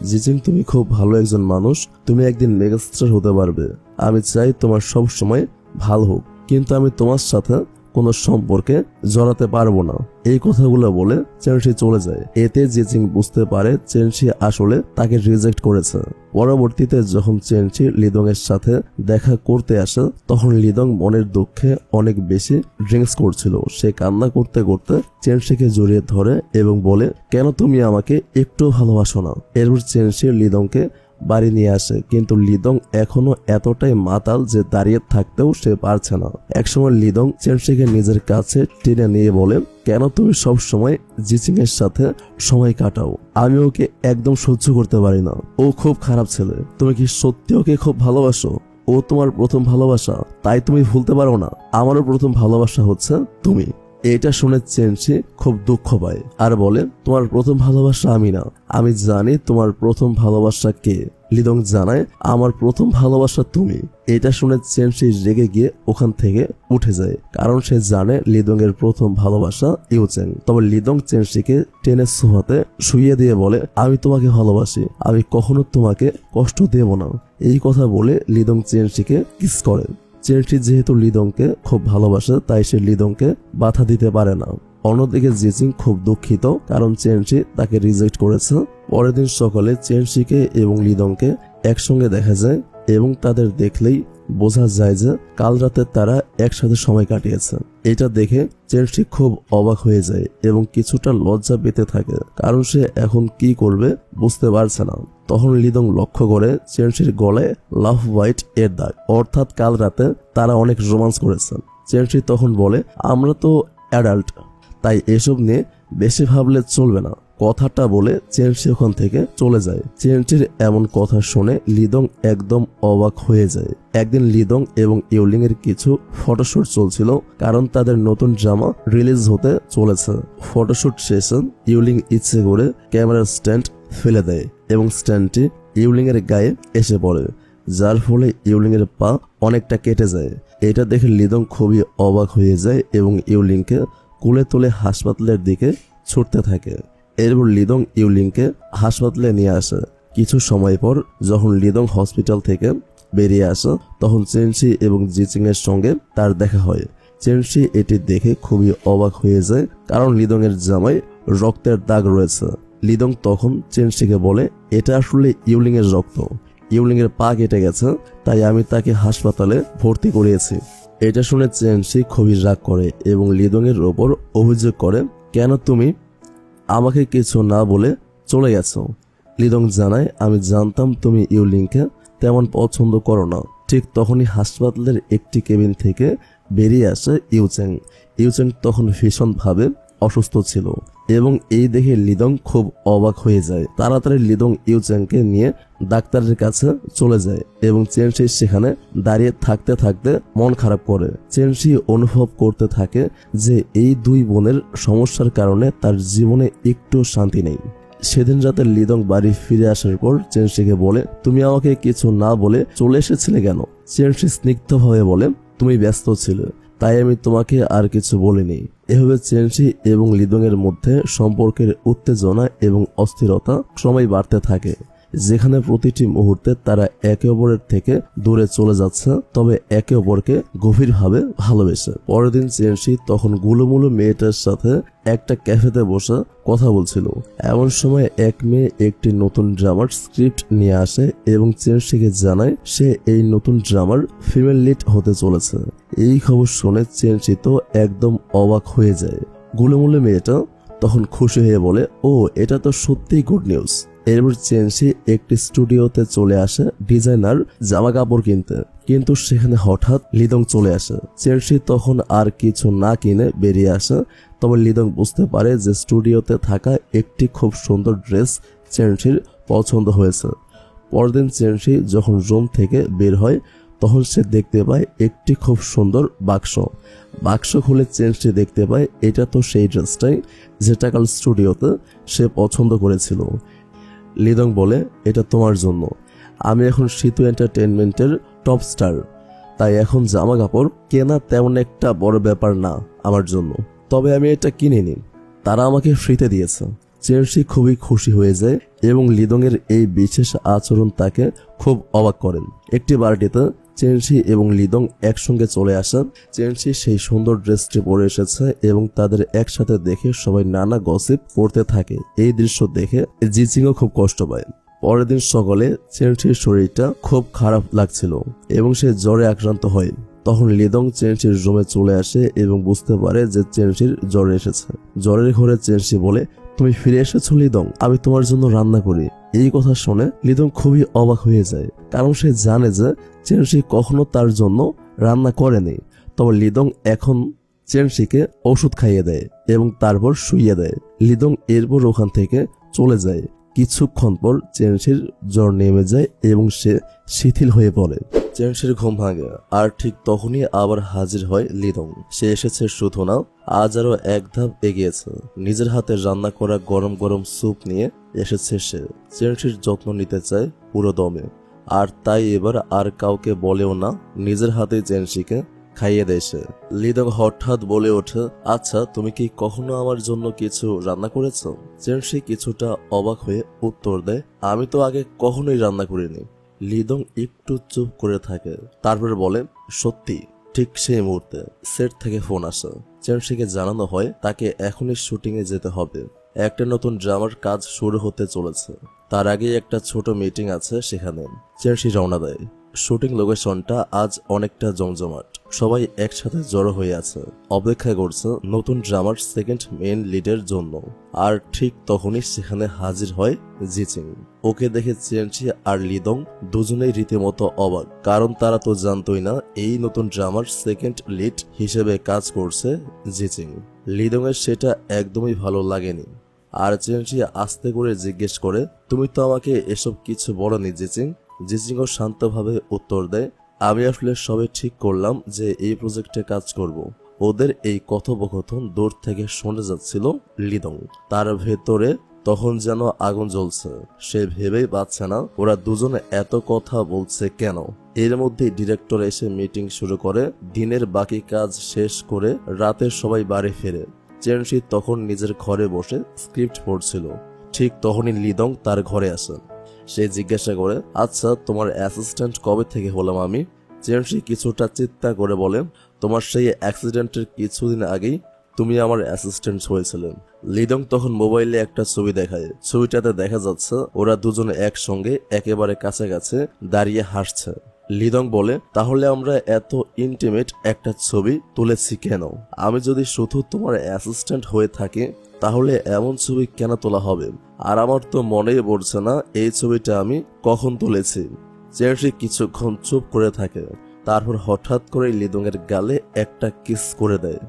জিচিং তুমি খুব ভালো একজন মানুষ, তুমি একদিন মেগাস্টার হতে পারবে। আমি চাই তোমার সব সময় ভালো হোক, কিন্তু আমি তোমার সাথে কোনো সম্পর্কে জড়াতে পারবো না। এই কথাগুলো বলে চেনশি চলে যায়। এতে জিচিং বুঝতে পারে চেনশি আসলে তাকে রিজেক্ট করেছে। পরবর্তীতে যখন চেনশি লিদং এর সাথে দেখা করতে আসে তখন লিদং মনের দুঃখে অনেক বেশি ড্রিঙ্কস করছিল। সে কান্না করতে করতে চেনশিকে জড়িয়ে ধরে এবং বলে, কেন তুমি আমাকে একটু ভালোবাসো না? এরপর চেনশি লিদংকে বাড়ি নিয়ে আসে, কিন্তু লিদং এখনো এতটাই মাতাল যে দাঁড়িয়ে থাকতেও সে পারছে না। একসময় লিদং চেনশিকে নিজের কাছে টেনে নিয়ে বলে, কেন তুমি সব সময় জিচিং এর সাথে সময় কাটাও? আমি ওকে একদম সহ্য করতে পারি না, ও খুব খারাপ ছেলে। তুমি কি সত্যি ওকে খুব ভালোবাসো? ও তোমার প্রথম ভালোবাসা, তাই তুমি ভুলতে পারো না। আমারও প্রথম ভালোবাসা হচ্ছে তুমি। এটা শুনে চেনশি খুব দুঃখ পায় আর বলে, তোমার প্রথম ভালোবাসা আমি না, আমি জানি তোমার প্রথম ভালোবাসা কে। লিদং জানায়, আমার প্রথম ভালোবাসা তুমি। এটা শুনে চেনশি রেগে গিয়ে ওখান থেকে উঠে যায়, কারণ সে জানে লিদং এর প্রথম ভালোবাসা ইউচেং। তবে লিদং চেনশিকে টেনে সোফাতে শুইয়ে দিয়ে বলে, আমি তোমাকে ভালোবাসি, আমি কখনো তোমাকে কষ্ট দেব না। এই কথা বলে লিদং চেনশিকে কিস করে। চেনশি যেহেতু লিদংকে খুব ভালোবাসে তাই সে লিদংকে বাধা দিতে পারে না। অন্যদিকে জিচিং খুব দুঃখিত কারণ চেনশি তাকে রিজেক্ট করেছে। পরের দিন সকালে চেনশিকে এবং লিদংকে একসঙ্গে দেখা যায় এবং তাদের দেখলেই বোঝা যায় যে কাল রাতে তারা একসাথে সময় কাটিয়েছে। এটা দেখে চেনশি খুব অবাক হয়ে যায় এবং কিছুটা লজ্জা পেতে থাকে, কারণ সে এখন কি করবে বুঝতে পারছে না। তখন লিদং লক্ষ্য করে চেনশির গলায় লাভ হোয়াইট এর দাগ, অর্থাৎ কাল রাতে তারা অনেক রোমান্স করেছে। চেনশি তখন বলে, আমরা তো অ্যাডাল্ট, তাই এসব নিয়ে বেশি ভাবলে চলবে না। কথাটা বলে চেনশি ওখান থেকে চলে যায়। চেনশির এমন কথা শুনে লিদং একদম অবাক হয়ে যায়। একদিন লিদং এবং ইউলিং এর কিছু ফটোশুট চলছিল, কারণ তাদের নতুন ড্রামা রিলিজ হতে চলেছে। ফটোশুট শেষে ইউলিং ইচ্ছে করে ক্যামেরার স্ট্যান্ড ফেলে দেয় এবং স্ট্যান্ডটি ইউলিং এর গায়ে এসে পড়ে, যার ফলে ইউলিং এর পা অনেকটা কেটে যায়। এটা দেখে লিদং খুবই অবাক হয়ে যায় এবং ইউলিংকে কোলে তুলে হাসপাতালের দিকে ছুটতে থাকে। এরপর লিদং ইউলিংকে হাসপাতালে নিয়ে আসে। কিছু সময় পর যখন লিদং হসপিটাল থেকে বেরিয়ে আসে তখন চেনশি এবং জিচিং এর সঙ্গে তার দেখা হয়। চেনশি এটি দেখে খুবই অবাক হয়ে যায়, কারণ লিদং এর জামায় রক্তের দাগ রয়েছে। লিদং তখন চেনশিকে বলে, এটা আসলে ইউলিং এর রক্ত, ইউলিং এর পা কেটে গেছে, তাই আমি তাকে হাসপাতালে ভর্তি করিয়েছি। এটা শুনে চেনশি খুবই রাগ করে এবং লিদং এর ওপর অভিযোগ করে, কেন তুমি আমাকে কিছু না বলে চলে গেছো। লিদং জানায়, আমি জানতাম তুমি ইউলিংকে তেমন পছন্দ করো না। ঠিক তখনই হাসপাতালের একটি কেবিন থেকে বেরিয়ে আসে ইউচেং। ইউচেং তখন ভীষণভাবে অসুস্থ ছিল এবং এই দেখে লিদং খুব অবাক হয়ে যায়। তাড়াতাড়ি লিদং ইউচেংকে নিয়ে ডাক্তারের কাছে চলে যায় এবং চেনশি সেখানে দাঁড়িয়ে থাকতে থাকতে মন খারাপ করে। চেনশি অনুভব করতে থাকে যে এই দুই বোনের সমস্যার কারণে তার জীবনে একটু শান্তি নেই। সেদিন রাতে লিদং বাড়ি ফিরে আসার পর চেনশিকে বলে, তুমি আমাকে কিছু না বলে চলে এসেছিলে কেন? চেনশি স্নিগ্ধভাবে বলে, তুমি ব্যস্ত ছিলে, তাই আমি তোমাকে আর কিছু বলিনি। এভাবে চেনশি এবং লিদং এর মধ্যে সম্পর্কের উত্তেজনা এবং অস্থিরতা ক্রমেই বাড়তে থাকে, যেখানে প্রতিটি মুহূর্তে তারা একে অপরের থেকে দূরে চলে যাচ্ছে, তবে একে অপরকে গভীরভাবে ভালোবেসে। পরের দিন চেনশি তখন গুলুমুলু মেয়েটার সাথে একটা ক্যাফেতে বসে কথা বলছিল। এমন সময় এক মেয়ে একটি নতুন ড্রামার স্ক্রিপ্ট নিয়ে আসে এবং চেনশিকে জানায় সে এই নতুন ড্রামার ফিমেল লিড হতে চলেছে। এই খবর শুনে চেনশি তো একদম অবাক হয়ে যায়। গুলুমুলু মেয়েটা তখন খুশি হয়ে বলে, ও এটা তো সত্যিই গুড নিউজ। এরপর চেনশি একটি স্টুডিওতে চলে আসে ডিজাইনার জামা কাপড় কিনতে, কিন্তু সেখানে হঠাৎ লিদং চলে আসে। চেনশি তখন আর কিছু না কিনে বেরিয়ে আসে, তবে লিদং বুঝতে পারে যে স্টুডিওতে থাকা একটি খুব সুন্দর ড্রেস চেনশির পছন্দ হয়েছে। পরদিন চেনশি যখন রুম থেকে বের হয় তখন সে দেখতে পায় একটি খুব সুন্দর বাক্স খুলে চেনশি দেখতে পায় এটা তো সেই ড্রেসটাই যেটা কাল স্টুডিওতে সে পছন্দ করেছিল। লিদং বলে, এটা তোমার জন্য, আমি এখন সিতু এন্টারটেইনমেন্টের টপ স্টার, তাই এখন জামা কাপড় কেনা তেমন একটা বড় ব্যাপার না আমার জন্য, তবে আমি এটা কিনিনি, তারা আমাকে ফ্রিতে দিয়েছে। চেনশি খুবই খুশি হয়ে যায় এবং লিদং এর এই বিশেষ আচরণ তাকে খুব অবাক করেন। একটি পার্টিতে চেনশি এবং লিদং একসঙ্গে চলে আসেন। চেনশি সেই সুন্দর ড্রেসটি পরে এসেছে এবং তাদের একসাথে দেখে সবাই নানা গসিপ করতে থাকে। এই দৃশ্য দেখে জিচিংও খুব কষ্ট পায়। পরের দিন সকালে চেনশির শরীরটা খুব খারাপ লাগছিল এবং সে জ্বরে আক্রান্ত হয়। তখন লিদং চেনশির রুমে চলে আসে এবং বুঝতে পারে যে চেনশির জ্বর এসেছে। জ্বরের ঘরে চেনশি বলে, তুমি ফিরে এসেছো লিদং, আমি তোমার জন্য রান্না করি। এই কথা শুনে লিদং খুবই অবাক হয়ে যায়, কারণ সে জানে যে চেনশি কখনো তার জন্য রান্না করেনি। তবে লিদং এখন চেনশিকে ওষুধ খাইয়ে দেয় এবং তারপর শুইয়ে দেয়। লিদং এরপর ওখান থেকে চলে যায়। কিছুক্ষণ পর চেনশির জ্বর নেমে যায় এবং সে শিথিল হয়ে পড়ে। চেনশির ঘুম ভাঙে আর ঠিক তখনই আবার হাজির হয় লিদং। সে এসেছে শুধু না, আজ আরো এক ধাপ এগিয়েছে। নিজের হাতে রান্না করা গরম গরম স্যুপ নিয়ে এসেছে সে। চেনশির যত্ন নিতে চায় পুরো দমে, আর তাই এবার আর কাউকে বলেও না, নিজের হাতে চেনশিকে খাইয়ে দেয় সে। লিদং হঠাৎ বলে ওঠে, আচ্ছা তুমি কি কখনো আমার জন্য কিছু রান্না করেছো? চেনশি কিছুটা অবাক হয়ে উত্তর দেয়, আমি তো আগে কখনোই রান্না করিনি। লিদং একটু চুপ করে থাকে, তারপর বলে, সত্যি? ঠিক সেই মুহূর্তে সেট থেকে ফোন আসে। চেনশিকে জানানো হয় তাকে এখনই শুটিং এ যেতে হবে। একটা নতুন ড্রামার কাজ শুরু হতে চলেছে, তার আগে একটা ছোট মিটিং আছে সেখানে। চেনশি রওনা দেয়। শুটিং লোকেশনটা আজ অনেকটা জমজমাট, সবাই একসাথে জড়ো হয়ে আছে, অপেক্ষা করছে নতুন ড্রামার সেকেন্ড মেইন লিডের জন্য। আর ঠিক তখনই সেখানে হাজির হয় জিচিং। ওকে দেখে চেনশি আর লিদং দুজনেই রীতিমতো অবাক, কারণ তারা তো জানতোই না এই নতুন ড্রামার সেকেন্ড লিড হিসেবে কাজ করছে জিচিং। লিদং এর সেটা একদমই ভালো লাগেনি, আর চেনশি আস্তে করে জিজ্ঞেস করে, তুমি তো আমাকে এসব কিছু বলোনি জিচিং? জিচিংও শান্তভাবে উত্তর দেয়, আমি আসলে সবে ঠিক করলাম যে এই প্রজেক্টে কাজ করব। ওদের এই কথোপকথন দূর থেকে শুনে যাচ্ছিল লিদং। তার ভেতরে তখন যেন আগুন জ্বলছে। সে ভেবেই পাচ্ছে না ওরা দুজনে এত কথা বলছে কেন। এর মধ্যে ডিরেক্টর এসে মিটিং শুরু করে। দিনের বাকি কাজ শেষ করে রাতে সবাই বাড়ি ফেরে। চেনশি তখন নিজের ঘরে বসে স্ক্রিপ্ট পড়ছিল। ঠিক তখনই লিদং তার ঘরে আসেন। সে জিজ্ঞাসা করে, আচ্ছা তোমার অ্যাসিস্ট্যান্ট কবে থেকে হলাম আমি? চেনশি কিছুটা চিন্তা করে বলে, তোমার সেই অ্যাক্সিডেন্টের কিছুদিন আগেই তুমি আমার অ্যাসিস্ট্যান্ট হয়েছিলেন। লিদং তখন মোবাইলে একটা ছবি দেখায়। ছবিটাতে দেখা যাচ্ছে ওরা দুজনে একসঙ্গে একেবারে কাছাকাছি দাঁড়িয়ে হাসছে। লিদং বলে, তাহলে আমরা এত ইন্টিমেট একটা ছবি তুলেছি কেন? আমি যদি শুধু তোমার অ্যাসিস্ট্যান্ট হয়ে থাকি তাহলে এমন ছবি কেন তোলা হবে? আর আমার তো মনেই পড়ছে না এই ছবিটা আমি কখন তুলেছি। চেনশি কিছুক্ষণ চুপ করে থাকে। তারপর হঠাৎ করে লিদং এর গালে একটা কিস করে দেয়।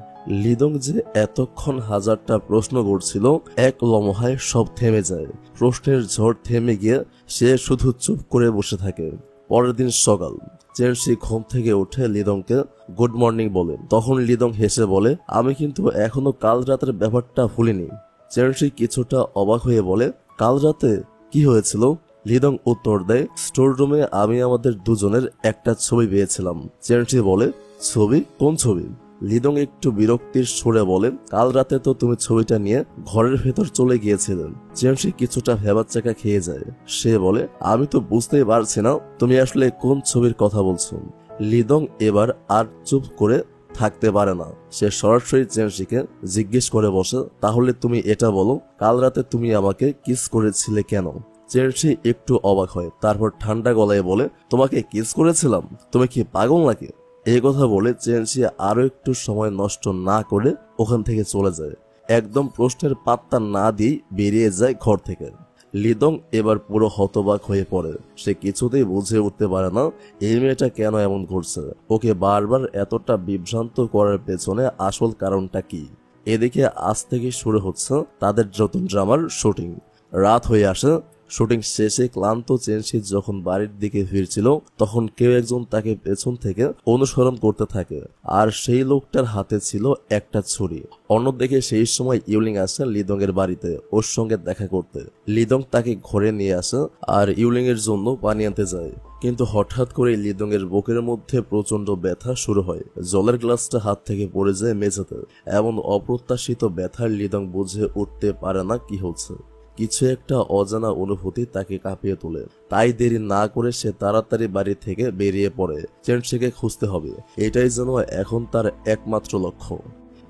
লিদং যে এতক্ষণ হাজারটা প্রশ্ন করছিল এক লমহায় সব থেমে যায়। প্রশ্নের ঝড় থেমে গিয়ে সে শুধু চুপ করে বসে থাকে। পরের দিন সকাল, চেনশি ঘুম থেকে উঠে লিদংকে গুড মর্নিং বলে। তখন লিদং হেসে বলে, আমি কিন্তু এখনো কাল রাতের ব্যাপারটা ভুলিনি। চেনশি কিছুটা অবাক হয়ে বলে, কাল রাতে কি হয়েছিল? লিদং উত্তর দেয়, স্টোর রুমে আমি আমাদের দুজনের একটা ছবি পেয়েছিলাম। চেনশি বলে, ছবি? কোন ছবি? লিদং একটু বিরক্তির সুরে বলে, কাল রাতে তো তুমি ছবিটা নিয়ে ঘরের ভেতর চলে গিয়েছিলেন। চেনশি কিছুটা ভেবাচ্চাকা খেয়ে যায়। সে বলে, আমি তো বুঝতেই পারছি না তুমি আসলে কোন ছবির কথা বলছো। লিদং এবার আর চুপ করে থাকতে পারে না। সে সরাসরি চেনশিকে জিজ্ঞেস করে বসে, তাহলে তুমি এটা বলো, কাল রাতে তুমি আমাকে কিস করেছিলে কেন? চেনশি একটু অবাক হয়। তারপর ঠান্ডা গলায় বলে, তোমাকে কিস করেছিলাম? তুমি কি পাগল নাকি? এই কথা বলে চেনশি আরো একটু সময় নষ্ট না করে ওখান থেকে চলে যায়। একদম প্রশ্নের পাত্তা না দিয়ে বেরিয়ে যায় ঘর থেকে। লিদং এবার পুরো হতবাক হয়ে পড়ে। সে কিছুতেই বুঝে উঠতে পারে না এই মেয়েটা কেন এমন করছে। ওকে বারবার এতটা বিভ্রান্ত করার পেছনে আসল কারণটা কি? এদিকে আজ থেকে শুরু হচ্ছে তাদের নতুন ড্রামার শুটিং। রাত হয়ে আসে। শুটিং শেষে ক্লান্ত চেনশি যখন বাড়ির দিকে ফিরছিল তখন কেউ একজন তাকে পেছন থেকে অনুসরণ করতে থাকে। আর সেই লোকটার হাতে ছিল একটা ছুরি। অন্যদিকে সেই সময় ইউলিং আসে লিদং এর বাড়িতে ওর সঙ্গে দেখা করতে। লিদং তাকে ঘরে নিয়ে আসে আর ইউলিং এর জন্য পানি আনতে যায়। কিন্তু হঠাৎ করে লিদং এর বুকের মধ্যে প্রচন্ড ব্যথা শুরু হয়। জলের গ্লাসটা হাত থেকে পড়ে যায় মেঝেতে। এমন অপ্রত্যাশিত ব্যথার লিদং বুঝে উঠতে পারে না কি হচ্ছে। কিছু একটা অজানা অনুভূতি তাকে কাঁপিয়ে তোলে। তাই দেরি না করে সে তাড়াতাড়ি বাড়ি থেকে বেরিয়ে পড়ে। চেনশিকে খুঁজতে হবে, এটাই যেন এখন তার একমাত্র লক্ষ্য।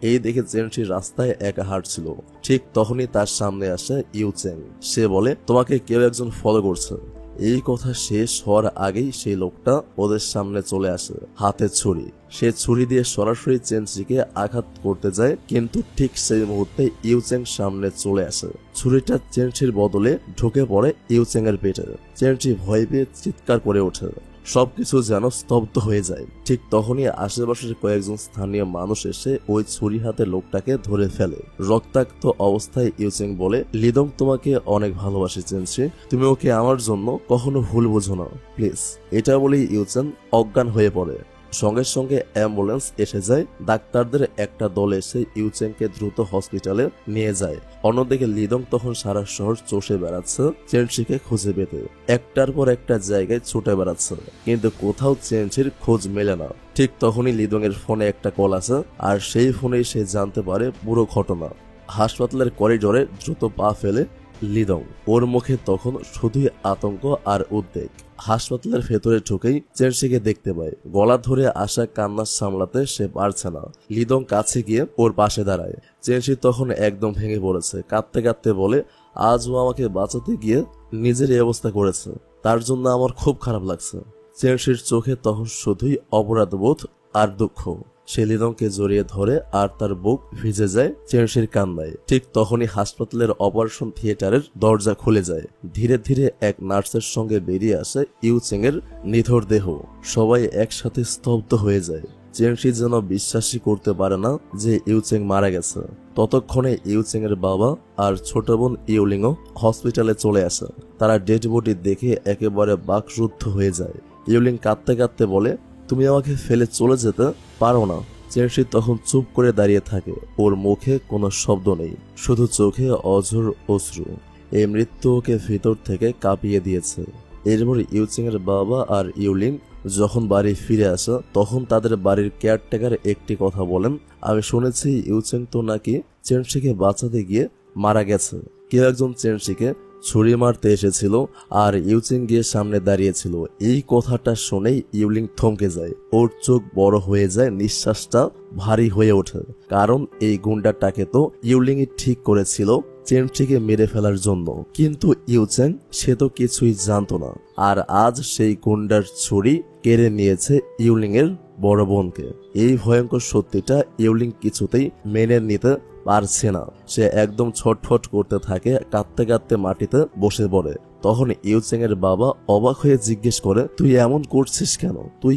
এই দেখে চেনশি রাস্তায় একা হাঁটছিল। ঠিক তখনই তার সামনে আসে ইউচেং। সে বলে, তোমাকে কেউ একজন ফলো করছে। এই কথা শেষ হওয়ার আগেই সেই লোকটা ওদের সামনে চলে আসে, হাতে ছুরি। সে ছুরি দিয়ে সরাসরি চেনশিকে আঘাত করতে যায়, কিন্তু ঠিক সেই মুহূর্তে ইউচেং সামনে চলে আসে। ছুরিটা চেনশির বদলে ঢুকে পড়ে ইউচেং এর পেটে। চেনশি ভয় পেয়ে চিৎকার করে ওঠে। সবকিছু যেন স্তব্ধ হয়ে যায়। ঠিক তখনই আশেপাশের কয়েকজন স্থানীয় মানুষ এসে ওই ছুরি হাতে লোকটাকে ধরে ফেলে। রক্তাক্ত অবস্থায় ইউচেং বলে, লিদং তোমাকে অনেক ভালোবাসে চেনশি, তুমি ওকে আমার জন্য কখনো ভুল বোঝো না, প্লিজ। এটা বলেই ইউচেং অজ্ঞান হয়ে পড়ে। সঙ্গে সঙ্গে অ্যাম্বুলেন্স এসে যায়। ডাক্তারদের একটা দল এসে ইউচেংকে দ্রুত হসপিটালে নিয়ে যায়। অন্যদিকে লিদং তখন সারা শহর চষে বেড়াচ্ছে চেনশিকে খুঁজে পেতে। একটার পর একটা জায়গায় ছুটে বেড়াচ্ছে, কিন্তু কোথাও চেনশির খোঁজ মেলে না। ঠিক তখনই লিদং এর ফোনে একটা কল আসে, আর সেই ফোনেই সে জানতে পারে পুরো ঘটনা। হাসপাতালের করিডোরে দ্রুত পা ফেলে লিদং। ওর মুখে তখন শুধুই আতঙ্ক আর উদ্বেগ। হাসপাতালের ভেতরে ঢুকেই চেনশিকে দেখতে পায়। গলা ধরে আসা কান্না সামলাতে সে পারছে না। লিদং কাছে গিয়ে ওর পাশে দাঁড়ায়। চেনশি তখন একদম ভেঙে পড়েছে। কাঁদতে কাঁদতে বলে, আজ ও আমাকে বাঁচাতে গিয়ে নিজের এই অবস্থা করেছে, তার জন্য আমার খুব খারাপ লাগছে। চেনশির চোখে তখন শুধুই অপরাধবোধ আর দুঃখ। সে লিদংকে জড়িয়ে ধরে আর তার বুক ভিজে যায় চেনশির কান্নায়। ঠিক তখনই হাসপাতালের অপারেশন থিয়েটারের দরজা খুলে যায়। ধীরে ধীরে এক নার্সের সঙ্গে বেরিয়ে আসে ইউচেং এর নিথর দেহ। সবাই একসাথে স্তব্ধ হয়ে যায়। চেনশি যেন বিশ্বাসই করতে পারে না যে ইউচেং মারা গেছে। ততক্ষণে ইউচেং এর বাবা আর ছোট বোন ইউলিংও হসপিটালে চলে আসে। তারা ডেড বডি দেখে একেবারে বাকরুদ্ধ হয়ে যায়। ইউলিং কাঁদতে কাঁদতে বলে, তুমি আমাকে ফেলে চলে যেতে পারো না। চেনশি তখন চুপ করে দাঁড়িয়ে থাকে। ওর মুখে কোনো শব্দ নেই, শুধু চোখে অঝোর অশ্রু। এই মৃত্যু ওকে ভিতর থেকে কাঁপিয়ে দিয়েছে। এরপর ইউচিং এর বাবা আর ইউলিং যখন বাড়ি ফিরে আসে তখন তাদের বাড়ির কেয়ারটেকার একটি কথা বলেন, আমি শুনেছি ইউচিং তো নাকি চেনশিকে বাঁচাতে গিয়ে মারা গেছে। কেউ একজন চেনশিকে ছুরি মারতে এসেছিল আর ইউচিং গিয়ে সামনে দাঁড়িয়েছিল। এই কথাটা শুনেই ইউলিং থমকে যায়, ওর চোখ বড় হয়ে যায়, নিঃশ্বাসটা ভারী হয়ে ওঠে। কারণ এই গুন্ডাটাকে তো ইউলিংই ঠিক করেছিল চেনশিকে মেরে ফেলার জন্য, কিন্তু ইউচিং সে তো কিছুই জানতো না। আর আজ সেই গুন্ডার ছুরি কেড়ে নিয়েছে ইউলিং এর বড় বোনকে। এই ভয়ঙ্কর সত্যিটা ইউলিং কিছুতেই মেনে নিতে পারছে না। সে একদম ছটফট করতে থাকে, কাঁদতে কাঁদতে মাটিতে বসে পড়ে। তখন ইউচিং এর বাবা অবাক হয়ে জিজ্ঞেস করে, তুই এমন করছিস কেন? তুই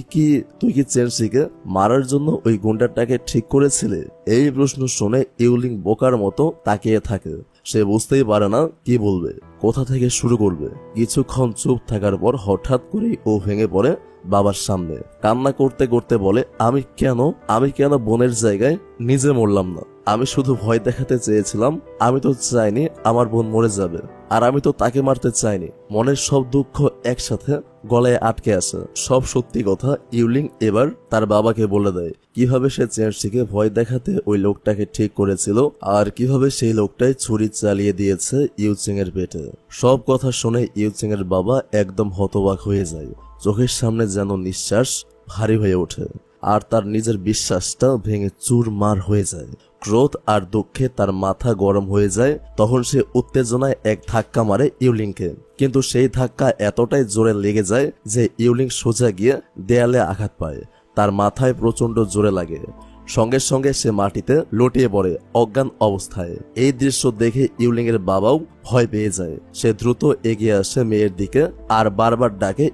কি চেনশিকে মারার জন্য ওই গুন্ডাটাকে ঠিক করেছিলে? এই প্রশ্ন শুনে ইউলিং বোকার মতো তাকিয়ে থাকে। সে বুঝতেই পারে না কি বলবে, কোথা থেকে শুরু করবে। কিছুক্ষণ চুপ থাকার পর হঠাৎ করেই ও ভেঙে পড়ে বাবার সামনে। কান্না করতে করতে বলে, আমি কেন বোনের জায়গায় নিজে মরলাম না? আমি শুধু ভয় দেখাতে চেয়েছিলাম। আমি তো চাইনি আমার বোন মরে যাবে, আর আমি তো তাকে মারতে চাইনি। মনের সব দুঃখ একসাথে গলায় আটকে আসে। সব সত্যি কথা ইউলিং এবার তার বাবাকে বলে দেয়, কিভাবে সে চেনশিকে ভয় দেখাতে ওই লোকটাকে ঠিক করেছিল আর কিভাবে সেই লোকটাই ছুরি চালিয়ে দিয়েছে ইউচিং এর পেটে। সব কথা শুনে ইউচিং এর বাবা একদম হতবাক হয়ে যায়। চোখের সামনে যেন নিঃশ্বাস ভারী হয়ে ওঠে আর তার নিজের বিশ্বাসটা ভেঙে চুরমার হয়ে যায়। ক্রোধ আর দুঃখে তার মাথা গরম হয়ে যায়। তখন সে উত্তেজনায় এক ধাক্কা মারে ইউলিংকে, কিন্তু সেই ধাক্কা এতটাই জোরে লেগে যায় যে ইউলিং সোজা গিয়ে দেয়ালে আঘাত পায়। তার মাথায় প্রচন্ড জোরে লাগে। সঙ্গে সঙ্গে সে মাটিতে লুটিয়ে পড়ে অজ্ঞান অবস্থায়। এই দৃশ্য দেখে ইউলিং এর বাবাও ভয় পেয়ে যায়। সে দ্রুত এগিয়ে আসে মেয়ের দিকে আর বারবার ডাকে,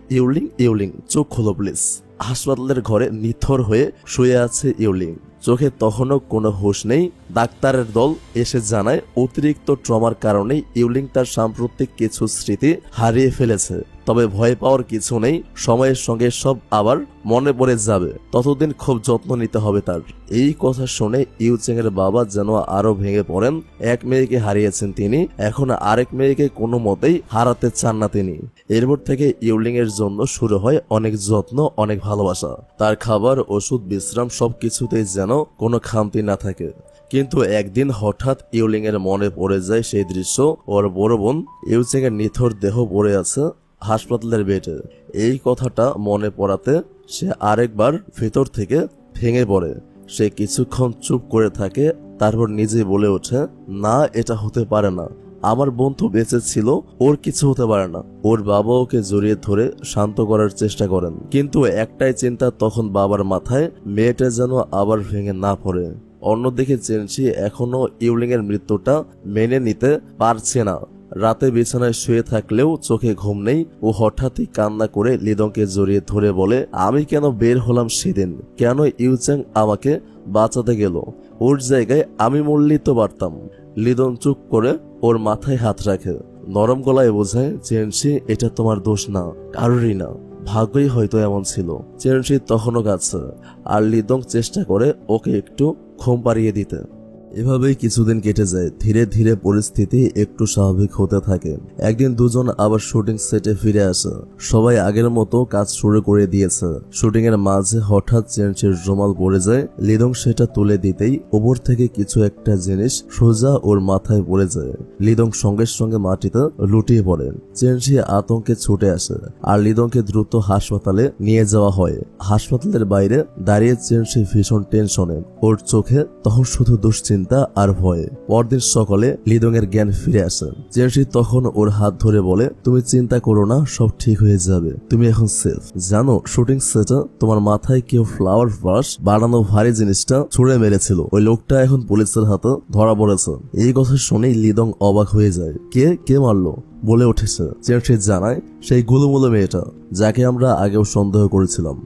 ইউলিং চোখ খোলো প্লিজ। হাসপাতালের ঘরে নিথর হয়ে শুয়ে আছে ইউলিং, চোখে তখনও কোনো হুঁশ নেই। ডাক্তারের দল এসে জানায় অতিরিক্ত ট্রমার কারণে ইউলিং তার সাম্প্রতিক কিছু স্মৃতি হারিয়ে ফেলেছে। তবে ভয় পাওয়ার কিছু নেই, সময়ের সঙ্গে সব আবার মনে পড়ে যাবে। ততদিন খুব যত্ন নিতে হবে তার। এই কথা শুনে ইউচিং এর বাবা যেন আরো ভেঙে পড়েন। এক মেয়েকে হারিয়েছেন তিনি, এখন আরেক মেয়েকে কোনো মতেই হারাতে চান না তিনি। এরপর থেকে ইউলিং এর জন্য শুরু হয় অনেক যত্ন, অনেক ভালোবাসা। তার খাবার, ওষুধ, বিশ্রাম সবকিছুতেই যেন কোনো খামতি না থাকে। কিন্তু একদিন হঠাৎ ইউলিং এর মনে পড়ে যায় সেই দৃশ্য। ওর বড় বোন ইউচিং এর নিথর দেহ পড়ে আছে হাসপাতালের বেডে। এই কথাটা মনে পড়াতে সে আরেকবার ভেতর থেকে ভেঙে পড়ে। সে কিছুক্ষণ চুপ করে থাকে, তারপর নিজেই বলে ওঠে, না, এটা হতে পারে না। আমার বোন তো বেঁচে ছিল, ওর কিছু হতে পারে না। ওর বাবা ওকে জড়িয়ে ধরে শান্ত করার চেষ্টা করেন, কিন্তু একটাই চিন্তা তখন বাবার মাথায়, মেয়েটা যেন আবার ভেঙে না পড়ে। অন্যদিকে চেনশি এখনো ইউলিং এর মৃত্যুটা মেনে নিতে পারছে না। রাতে বিছানায় শুয়ে থাকলেও চোখে ঘুম নেই। ও হঠাৎই কান্না করে লিদংকে জড়িয়ে ধরে বলে, আমি কেন বের হলাম সেদিন? কেন ইউচিং আমাকে বাঁচাতে গেল? ওর জায়গায় আমি মরলেই তো পারতাম। লিদং চুপ করে ওর মাথায় হাত রাখে, নরম গলায় বোঝায়, চেনশি, এটা তোমার দোষ না, কারোরই না। ভাগ্যই হয়তো এমন ছিল। চেনশি তখনও কাঁদছে আর লিদং চেষ্টা করে ওকে একটু ঘুম পাড়িয়ে দিতে। এভাবেই কিছুদিন কেটে যায়। ধীরে ধীরে পরিস্থিতি একটু স্বাভাবিক হতে থাকে। একদিন দুজন আবার শুটিং সেটে ফিরে আসে। সবাই আগের মতো কাজ শুরু করে দিয়েছে। শুটিং এর মাঝে হঠাৎ চেনশির রুমাল পড়ে যায়। লিদং সেটা তুলে দিতেই উপর থেকে কিছু একটা জিনিস সোজা ওর মাথায় পড়ে যায়। লিদং সঙ্গে সঙ্গে মাটিতে লুটিয়ে পড়ে। চেনশি আতঙ্কে ছুটে আসে আর লিদংকে দ্রুত হাসপাতালে নিয়ে যাওয়া হয়। হাসপাতালের বাইরে দাঁড়িয়ে চেনশি ভীষণ টেনশনে। ওর চোখে তখন শুধু দুশ্চিন্তা আর ভয়। পরদিন সকালে লিদং এর জ্ঞান ফিরে আসে। চেনশি তখন ওর হাত ধরে বলে, তুমি চিন্তা করো না, সব ঠিক হয়ে যাবে, তুমি এখন সেফ। জানো, শুটিং সেটে তোমার মাথায় কেউ ফ্লাওয়ার ভাস বানানো ভারী জিনিসটা ছুঁড়ে মেরেছিল। ওই লোকটা এখন পুলিশের হাতে ধরা পড়েছে। এই কথা শুনেই লিদং অবাক হয়ে যায়। কে মারলো বলে উঠেছে। চেনশি জানায়, সেই গুলুমুলু মেয়েটা, যাকে আমরা আগেও সন্দেহ করেছিলাম।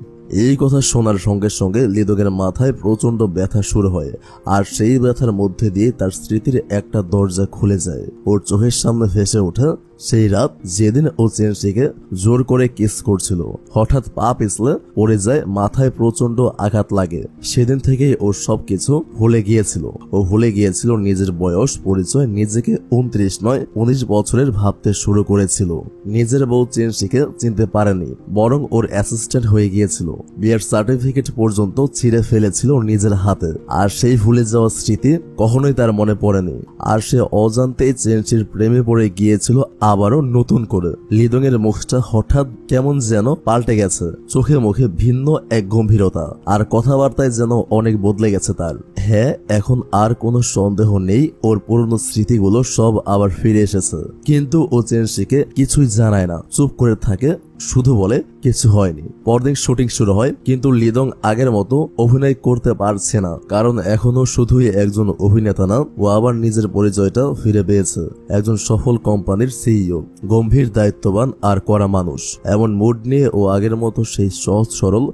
এই কথা শোনার সঙ্গে সঙ্গে লিদংয়ের মাথায় প্রচন্ড ব্যথা শুরু হয় আর সেই ব্যথার মধ্যে দিয়ে তার স্মৃতির একটা দরজা খুলে যায়। ওর চোখের সামনে ভেসে ওঠে সেই রাত যেদিন ও চেনশিকে জোর করে কিস করছিল, হঠাৎ পা পিছলে পড়ে যায়, মাথায় প্রচন্ড আঘাত লাগে। সেদিন থেকেই ও সবকিছু ভুলে গিয়েছিল। ও ভুলে গিয়েছিল নিজের বয়স, পরিচয়, নিজেকে 29 নয় 19 বছরের ভাবতে শুরু করেছিল। নিজের বউ চেনশিকে চিনতে পারেনি, বরং ওর অ্যাসিস্ট্যান্ট হয়ে গিয়েছিল। বিয়ের সার্টিফিকেট পর্যন্ত ছিঁড়ে ফেলেছিল নিজের হাতে। আর সেই ভুলে যাওয়া স্মৃতি কখনোই তার মনে পড়েনি। আর সে অজান্তেই চেনশির প্রেমে পড়ে গিয়েছিল আবারও নতুন করে। লিদং এর মুখটা হঠাৎ কেমন যেন পাল্টে গেছে, চোখে মুখে ভিন্ন এক গম্ভীরতা, আর কথাবার্তায় যেন অনেক বদলে গেছে তার। হ্যাঁ, এখন আর কোনো সন্দেহ নেই, ওর পুরনো স্মৃতিগুলো সব আবার ফিরে এসেছে। কিন্তু ও চেনশিকে কিছুই জানায় না, চুপ করে থাকে, শুধু বলে কিছু হয়নি। পরদিন শুটিং শুরু হয়, কিন্তু লিদং আগের মতো অভিনয় করতে পারছে না, কারণ এখনো শুধুই একজন অভিনেতা না, ও আবার নিজের পরিচয়টা ফিরে পেয়েছে। একজন সফল কোম্পানির সিইও, গম্ভীর, দায়িত্ববান আর কড়া মানুষ। এমন মুড নিয়ে ও আগের মতো সেই সহজ সরল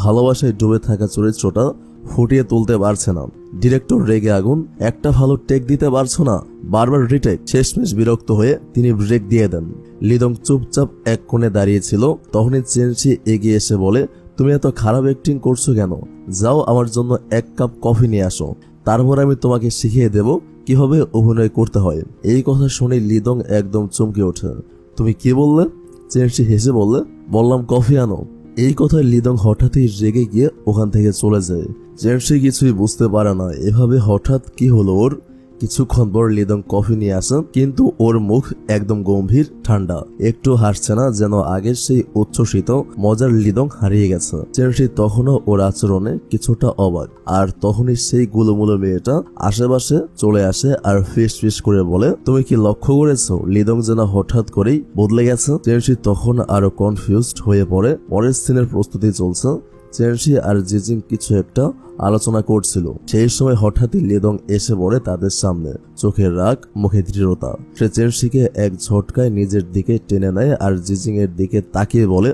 ভালোবাসায় ডুবে থাকা চরিত্রটা ফুটিয়ে তুলতে পারছে না। ডিরেক্টর রেগে আগুন, একটা ভালো টেক দিতে পারছো না, বারবার রিটেক। শেষমেশ বিরক্ত হয়ে তিনি ব্রেক দিয়ে দেন। লিদং চুপচাপ এক কোণে দাঁড়িয়েছিল। তখনই চেনশি এগিয়ে এসে বলে, তুমি এত খারাপ অ্যাক্টিং করছো কেন? যাও আমার জন্য 1 কাপ কফি নিয়ে আসো, তারপর আমি তোমাকে শিখিয়ে দেব কিভাবে অভিনয় করতে হয়। এই কথা শুনে লিদং একদম চমকে ওঠে। তুমি কি বললে? চেনশি হেসে বললে, বললাম কফি আনো। এই কথায় লিদং হঠাৎই রেগে গিয়ে ওখান থেকে চলে যায়। চেনশি কিছুই বুঝতে পারে না এভাবে হঠাৎ কি হলো ওর। কিছুক্ষণ পর লিদং কফি নিয়ে আসেন, কিন্তু ওর মুখ একদম গম্ভীর, ঠান্ডা, একটু হাসছে না, যেন আগের সেই উচ্ছ্বসিত মজার লিদং হারিয়ে গেছে। চেনশি তখনও ওর আচরণে কিছুটা অবাক। আর তখনই সেই গুলোমুলো মেয়েটা আশেপাশে চলে আসে আর ফিস ফিস করে বলে, তুমি কি লক্ষ্য করেছো লিদং যেন হঠাৎ করেই বদলে গেছে? চেনশি তখন আরো কনফিউজড হয়ে পড়ে। পরের সিনের প্রস্তুতি চলছে। চেনশি আর জিজিং কিছু একটা আলোচনা করছিল। সেই সময় হঠাৎই লিদং এসে পড়ে তাদের সামনে, চোখের রাগ, মুখে দৃঢ়তা। সে চেনশিকে এক ঝটকায় নিজের দিকে টেনে নেয় আর জিজিং এর দিকে তাকিয়ে বলে,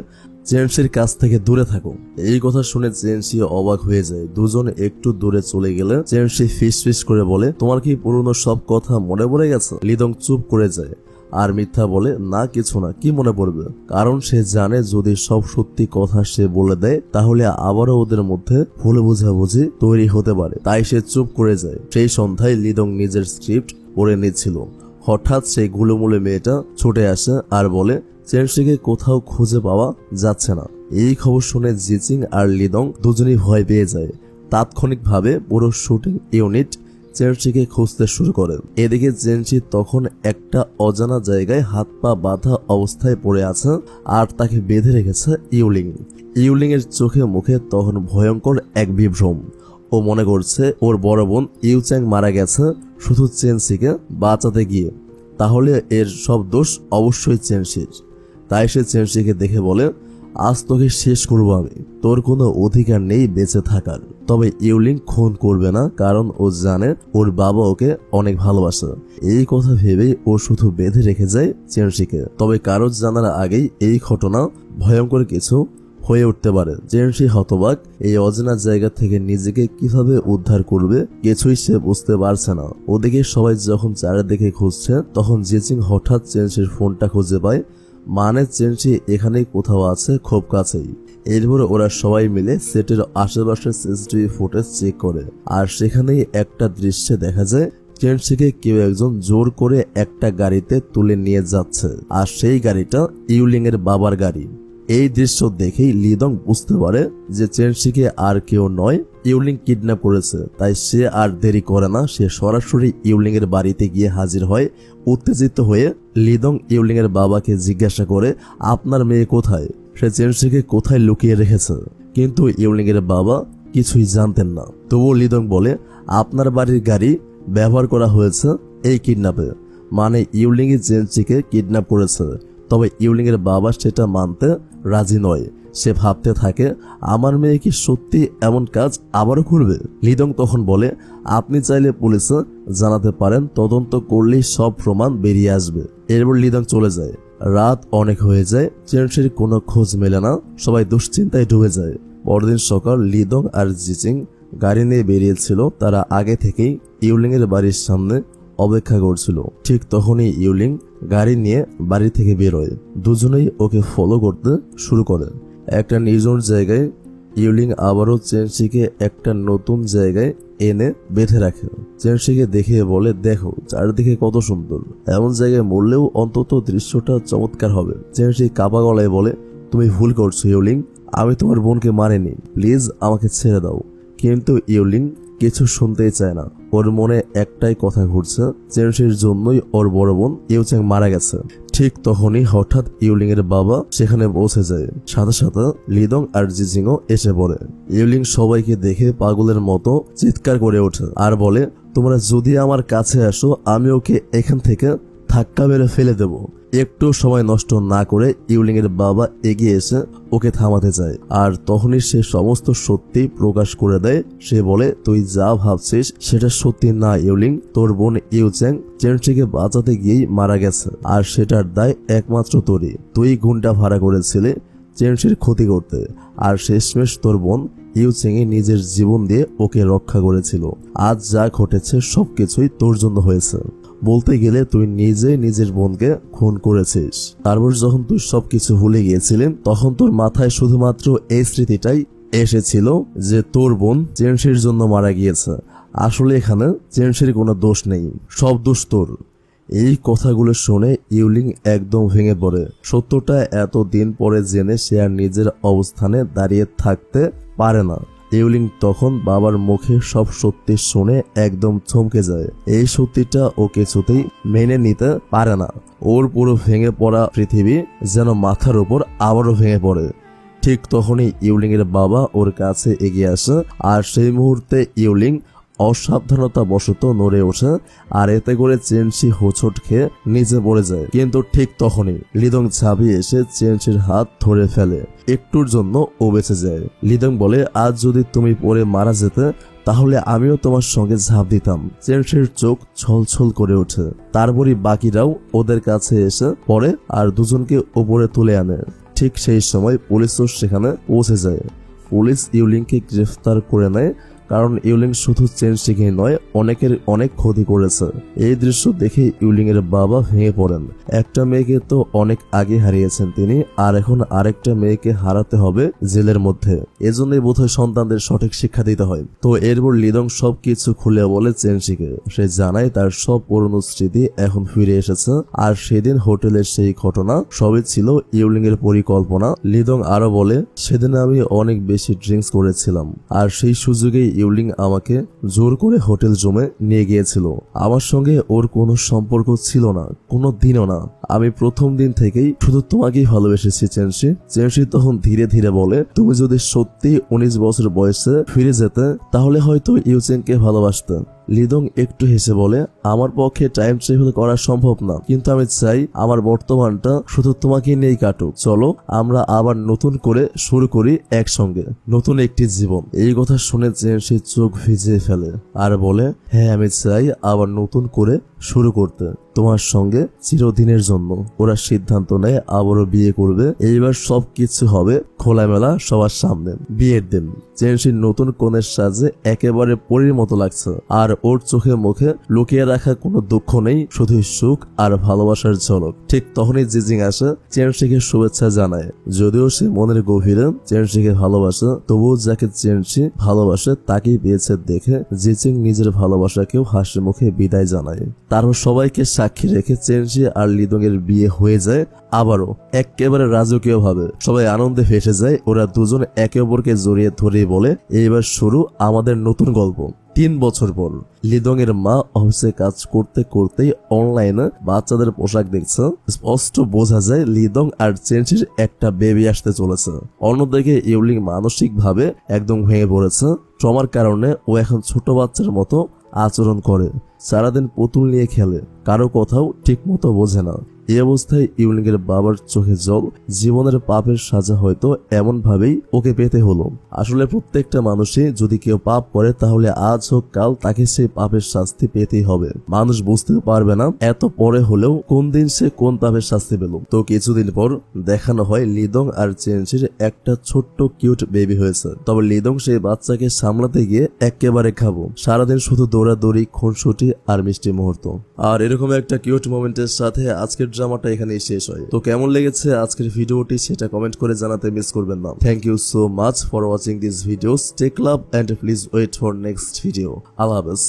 চেনশির কাছ থেকে দূরে থাকো। এই কথা শুনে চেনশি অবাক হয়ে যায়। দুজন একটু দূরে চলে গেলে চেনশি ফিস ফিস করে বলে, তোমার কি পুরনো সব কথা মনে পড়ে গেছে? লিদং চুপ করে যায় আর মিথ্যা বলে, না কিছু না, কি মনে পড়বে? কারণ সে জানে যদি সব সত্যি কথা সে বলে দেয় তাহলে আবারও ওদের মধ্যে ভুল বোঝাবুঝি তৈরি হতে পারে। তাই সে চুপ করে যায়। সেই সন্ধ্যায় লিদং নিজের স্ক্রিপ্ট পড়ে নিচ্ছিল। হঠাৎ সেই গুলোমুলে মেয়েটা ছুটে আসে আর বলে, চেনশিকে কোথাও খুঁজে পাওয়া যাচ্ছে না। এই খবর শুনে জিজিং আর লিদং দুজনেই ভয় পেয়ে যায়। তাৎক্ষণিকভাবে পুরো শুটিং ইউনিট চেনশিকে খুঁজতে শুরু করে। এদিকে চেনশি তখন একটা অজানা জায়গায় হাত পা বাঁধা অবস্থায় পড়ে আছে, আর তাকে বেঁধে রেখেছে ইউলিং। ইউলিং এর চোখে মুখে তখন ভয়ঙ্কর এক বিভ্রম। ও মনে করছে ওর বড় বোন ইউচ্যাং মারা গেছে শুধু চেনশিকে বাঁচাতে গিয়ে। তাহলে এর সব দোষ অবশ্যই চেনশির। তাই সে চেনশিকে দেখে বলে, আজ তোকে শেষ করবো আমি, তোর কোনো অধিকার নেই বেঁচে থাকার। তবে ইউলিং খুন করবে না, কারণ ও জানে ওর বাবা ওকে অনেক ভালোবাসে। এই কথা ভেবেই ও শুধু বেঁধে রেখে যায় চেনশিকে। তবে কারো জানার আগেই এই ঘটনা ভয়ঙ্কর কিছু হয়ে উঠতে পারে। চেনশি হতবাক। এই অজানা জায়গা থেকে নিজেকে কিভাবে উদ্ধার করবে কিছুই সে বুঝতে পারছে না। ওদিকে সবাই যখন চারিদিকে খুঁজছে তখন জিজিং হঠাৎ চেনশির ফোনটা খুঁজে পায়। মানে চেনশি এখানেই কোথাও আছে, খুব কাছেই। এরপরে ওরা সবাই মিলে সেটের আশেপাশের সিসিটিভি ফুটেজ চেক করে, আর সেখানেই একটা দৃশ্যে দেখা যায় চেনশিকে কেউ একজন জোর করে একটা গাড়িতে তুলে নিয়ে যাচ্ছে, আর সেই গাড়িটা ইউলিং এর বাবার গাড়ি। এই দৃশ্য দেখেই লিদং বুঝতে পারে যে চেনশিকে আর কেউ নয়, ইউলিং কিডন্যাপ করেছে। তাই সে আর দেরি করে না, সে সরাসরি ইউলিং এর বাড়িতে গিয়ে হাজির হয়। উত্তেজিত হয়ে লিদং ইউলিং এর বাবাকে জিজ্ঞাসা করে, আপনার মেয়ে কোথায়? সে চেনশিকে কোথায় লুকিয়ে রেখেছে? কিন্তু ইউলিং এর বাবা কিছুই জানতেন না। তবুও লিদং বলে, আপনার বাড়ির গাড়ি ব্যবহার করা হয়েছে এই কিডন্যাপে, মানে ইউলিং চেনশিকে কিডন্যাপ করেছে। তবে ইউলিং এর বাবা সেটা মানতে রাজি নয়। সে ভাবতে থাকে, আমার মেয়ে কি সত্যি এমন কাজ আবারও করবে? লিদং তখন বলে, আপনি চাইলে পুলিশে জানাতে পারেন, তদন্ত করলেই সব প্রমাণ বেরিয়ে আসবে। এরপর লিদং চলে যায়। রাত অনেক হয়ে যায়, চেনশির কোনো খোঁজ মেলে না। সবাই দুশ্চিন্তায় ডুবে যায়। পরদিন সকাল লিদং আর জিজিং গাড়ি নিয়ে বেরিয়েছিল। তারা আগে থেকেই ইউলিং এর বাড়ির সামনে অপেক্ষা করছিল। ঠিক তখনই ইউলিং গাড়ি নিয়ে বাড়ি থেকে বেরোয়। দুজনেই ওকে ফলো করতে শুরু করে। একটা নির্জন জায়গায় ইউলিং আবারও চেনসিকে একটা নতুন জায়গায় এনে বেঁধে রাখে। চেনসিকে দেখে বলে, দেখো চারদিকে কত সুন্দর, এমন জায়গায় মরলেও অন্তত দৃশ্যটা চমৎকার হবে। চেনসি কাপা গলায় বলে, তুমি ভুল করছো ইউলিং, আমি তোমার বোনকে মারিনি, প্লিজ আমাকে ছেড়ে দাও। কিন্তু ইউলিং কিছু শুনতেই চায় না। ওর মনে একটাই কথা ঘুরছে, চেনসির জন্যই ওর বড় বোন ইউচ্যাং মারা গেছে। ঠিক তখনই হঠাৎ ইউলিং এর বাবা সেখানে পৌঁছে যায়। সাথে সাথে লিদং আর জিজিংও এসে পড়ে। ইউলিং সবাইকে দেখে পাগলের মতো চিৎকার করে ওঠে আর বলে, তোমরা যদি আমার কাছে আসো আমি ওকে এখান থেকে ধাক্কা মেরে ফেলে দেব। একটু সময় নষ্ট না করে ইউলিং এর বাবা এগিয়ে এসে ওকে থামাতে চায়। আর তখনই সে সমস্ত সত্যি প্রকাশ করে দেয়। সে বলে, তুই যা ভাবছিস সেটা সত্যি না ইউলিং, তোর বোন ইউচ্যাং চেনসিকে বাঁচাতে গিয়েই মারা গেছে, আর সেটার দায় একমাত্র তোরই। তুই গুন্ডা ভাড়া করেছিলে চেনসির ক্ষতি করতে, আর শেষমেশ তোর বোন ইউচ্যাংই নিজের জীবন দিয়ে ওকে রক্ষা করেছিল। আজ যা ঘটেছে সবকিছুই তোর জন্য হয়েছে। বলতে গেলে তুই নিজে নিজের বোনকে খুন করেছিস। তারপর যখন তুই সবকিছু ভুলে গিয়েছিলেন তখন তোর মাথায় শুধুমাত্র এই স্মৃতিটাই এসেছিল যে তোর বোন চেনসির জন্য মারা গিয়েছে। আসলে এখানে চেনসির কোনো দোষ নেই, সব দোষ তোর। এই কথাগুলো শুনে ইউলিং একদম ভেঙে পড়ে। সত্যটা এত দিন পরে জেনে সে আর নিজের অবস্থানে দাঁড়িয়ে থাকতে পারে না। ইউলিং তখন বাবার মুখে সব সত্যি শুনে একদম থমকে যায়। এই সত্যিটা ও কিছুতেই মেনে নিতে পারে না। ওর পুরো ভেঙে পড়া পৃথিবী যেন মাথার উপর আবারও ভেঙে পড়ে। ঠিক তখনই ইউলিং এর বাবা ওর কাছে এগিয়ে আসে, আর সেই মুহূর্তে ইউলিং অসাবধানতা বশত নড়ে ওঠে, আর এতে করে চেনসি হোঁচট খেয়ে নিচে পড়ে যায়। কিন্তু ঠিক তখনই লিদং ঝাঁপিয়ে এসে চেনসির হাত ধরে ফেলে। একটুর জন্য ও বেঁচে যায়। লিদং বলে, আজ যদি তুমি পড়ে মারা যেতে তাহলে আমিও তোমার সঙ্গে ঝাঁপ দিতাম। চেনসির চোখ ছলছল করে ওঠে। তারপরই বাকিরাও ওদের কাছে এসে পড়ে আর দুজনকে উপরে তুলে আনে। ঠিক সেই সময় পুলিশও সেখানে পৌঁছে যায়। পুলিশ ইউলিংকে গ্রেফতার করে নেয়, কারণ ইউলিং শুধু চেনসিকেই নয় অনেকের অনেক ক্ষতি করেছে। এই দৃশ্য দেখে ইউলিং এর বাবা ভেঙে পড়েন। একটা মেয়েকে তো অনেক আগে হারিয়েছেন তিনি, আর এখন আরেকটা মেয়েকে হারাতে হবে জেলের মধ্যে। এজন্যই বোধহয় সন্তানদের সঠিক শিক্ষা দিতে হয়। তো এরপর লিদং সবকিছু খুলে বলে চেনসিকে। সে জানায় তার সব পুরনো স্মৃতি এখন ফিরে এসেছে, আর সেদিন হোটেলের সেই ঘটনা সবই ছিল ইউলিং এর পরিকল্পনা। লিদং আরো বলে, সেদিন আমি অনেক বেশি ড্রিঙ্কস করেছিলাম, আর সেই সুযোগেই ইউলিং আমাকে জোর করে হোটেল রুমে নিয়ে গিয়েছিল। আমার সঙ্গে ওর কোনো সম্পর্ক ছিল না, কোনো দিনও না। আমি প্রথম দিন থেকেই শুধু তোমাকেই ভালোবেসেছি চেনসি। চেনসি তখন ধীরে ধীরে বলে, তুমি যদি সত্যি 19 বছর বয়সে ফিরে যেতে তাহলে হয়তো ইউচ্যাংকে ভালোবাসতে। লিদং একটু হেসে বলে, আমার পক্ষে টাইম ট্রাভেল করা সম্ভব না, কিন্তু আমি চাই আমার বর্তমানটা শুধু তোমাকে নিয়েই কাটুক। চলো আমরা আবার নতুন করে শুরু করি একসঙ্গে নতুন একটি জীবন। এই কথা শুনে চেনসি চোখ ভিজিয়ে ফেলে আর বলে, হ্যাঁ আমি চাই আবার নতুন করে শুরু করতে তোমার সঙ্গে চিরদিনের জন্য। ওরা সিদ্ধান্ত নেয় আবারও বিয়ে করবে। এইবার সবকিছু হবে খোলামেলা সবার সামনে। বিয়ের দিন চেনসির নতুন কনের সাজে একেবারে পরীর মতো লাগছে, আর ওর চোখে মুখে লুকিয়ে রাখা কোনো দুঃখ নেই, শুধু সুখ আর ভালোবাসার ঝলক। ঠিক তখনই জিজিং আসে, চেনসিকে শুভেচ্ছা জানায়। যদিও সে মনের গভীরে চেনসিকে ভালোবাসে, তবুও যাকে চেনসি ভালোবাসে তাকেই পেয়েছে দেখে জিজিং নিজের ভালোবাসাকেও হাসি মুখে বিদায় জানায়। তারপর সবাইকে সাক্ষী রেখে চেনসি আর লিদং এর বিয়ে হয়ে যায় আবারও একেবারে রাজকীয় ভাবে। সবাই আনন্দে ফেসে যায়। ওরা দুজন একে অপরকে জড়িয়ে ধরে বলে, এইবার শুরু আমাদের নতুন গল্প। 3 বছর পর লিদং এর মা অফিসে কাজ করতে করতেই অনলাইনে বাচ্চাদের পোশাক দেখছে। স্পষ্ট বোঝা যায় লিদং আর চেনসির একটা বেবি আসতে চলেছে। অন্যদিকে ইউলিং মানসিক ভাবে একদম ভেঙে পড়েছে। ট্রমার কারণে ও এখন ছোট বাচ্চার মতো আচরণ করে, সারাদিন পুতুল নিয়ে খেলে, কারো কথাও ঠিক মতো বোঝে না। এই অবস্থায় ইউলিং এর বাবার চোখে জল। জীবনের পাপের সাজা হয়তো এমন ভাবেই ওকে পেতে হলো। আসলে প্রত্যেকটা মানুষই যদি কেউ পাপ করে তাহলে আজ হোক কাল তাকে সেই পাপের শাস্তি পেতেই হবে। মানুষ বুঝতেও পারবে না এত পরে হলেও কোন দিন সে কোন পাপের শাস্তি পেল। তো কিছুদিন পর দেখানো হয় লিদং আর চেনশির একটা ছোট্ট কিউট বেবি হয়েছে। তবে লিদং সেই বাচ্চাকে সামলাতে গিয়ে একেবারে খাবো। সারাদিন শুধু দৌড়াদৌড়ি, খুনসুটি আর মিষ্টি মুহূর্ত। আর এরকম একটা কিউট মোমেন্টের সাথে আজকের ড্রামাটা এখানেই শেষ হয়। তো কেমন লেগেছে আজকের ভিডিওটি সেটা কমেন্ট করে জানাতে মিস করবেন না। Thank you so much for watching this videos. Take love and please wait for next video. আল্লাহ হাফেজ।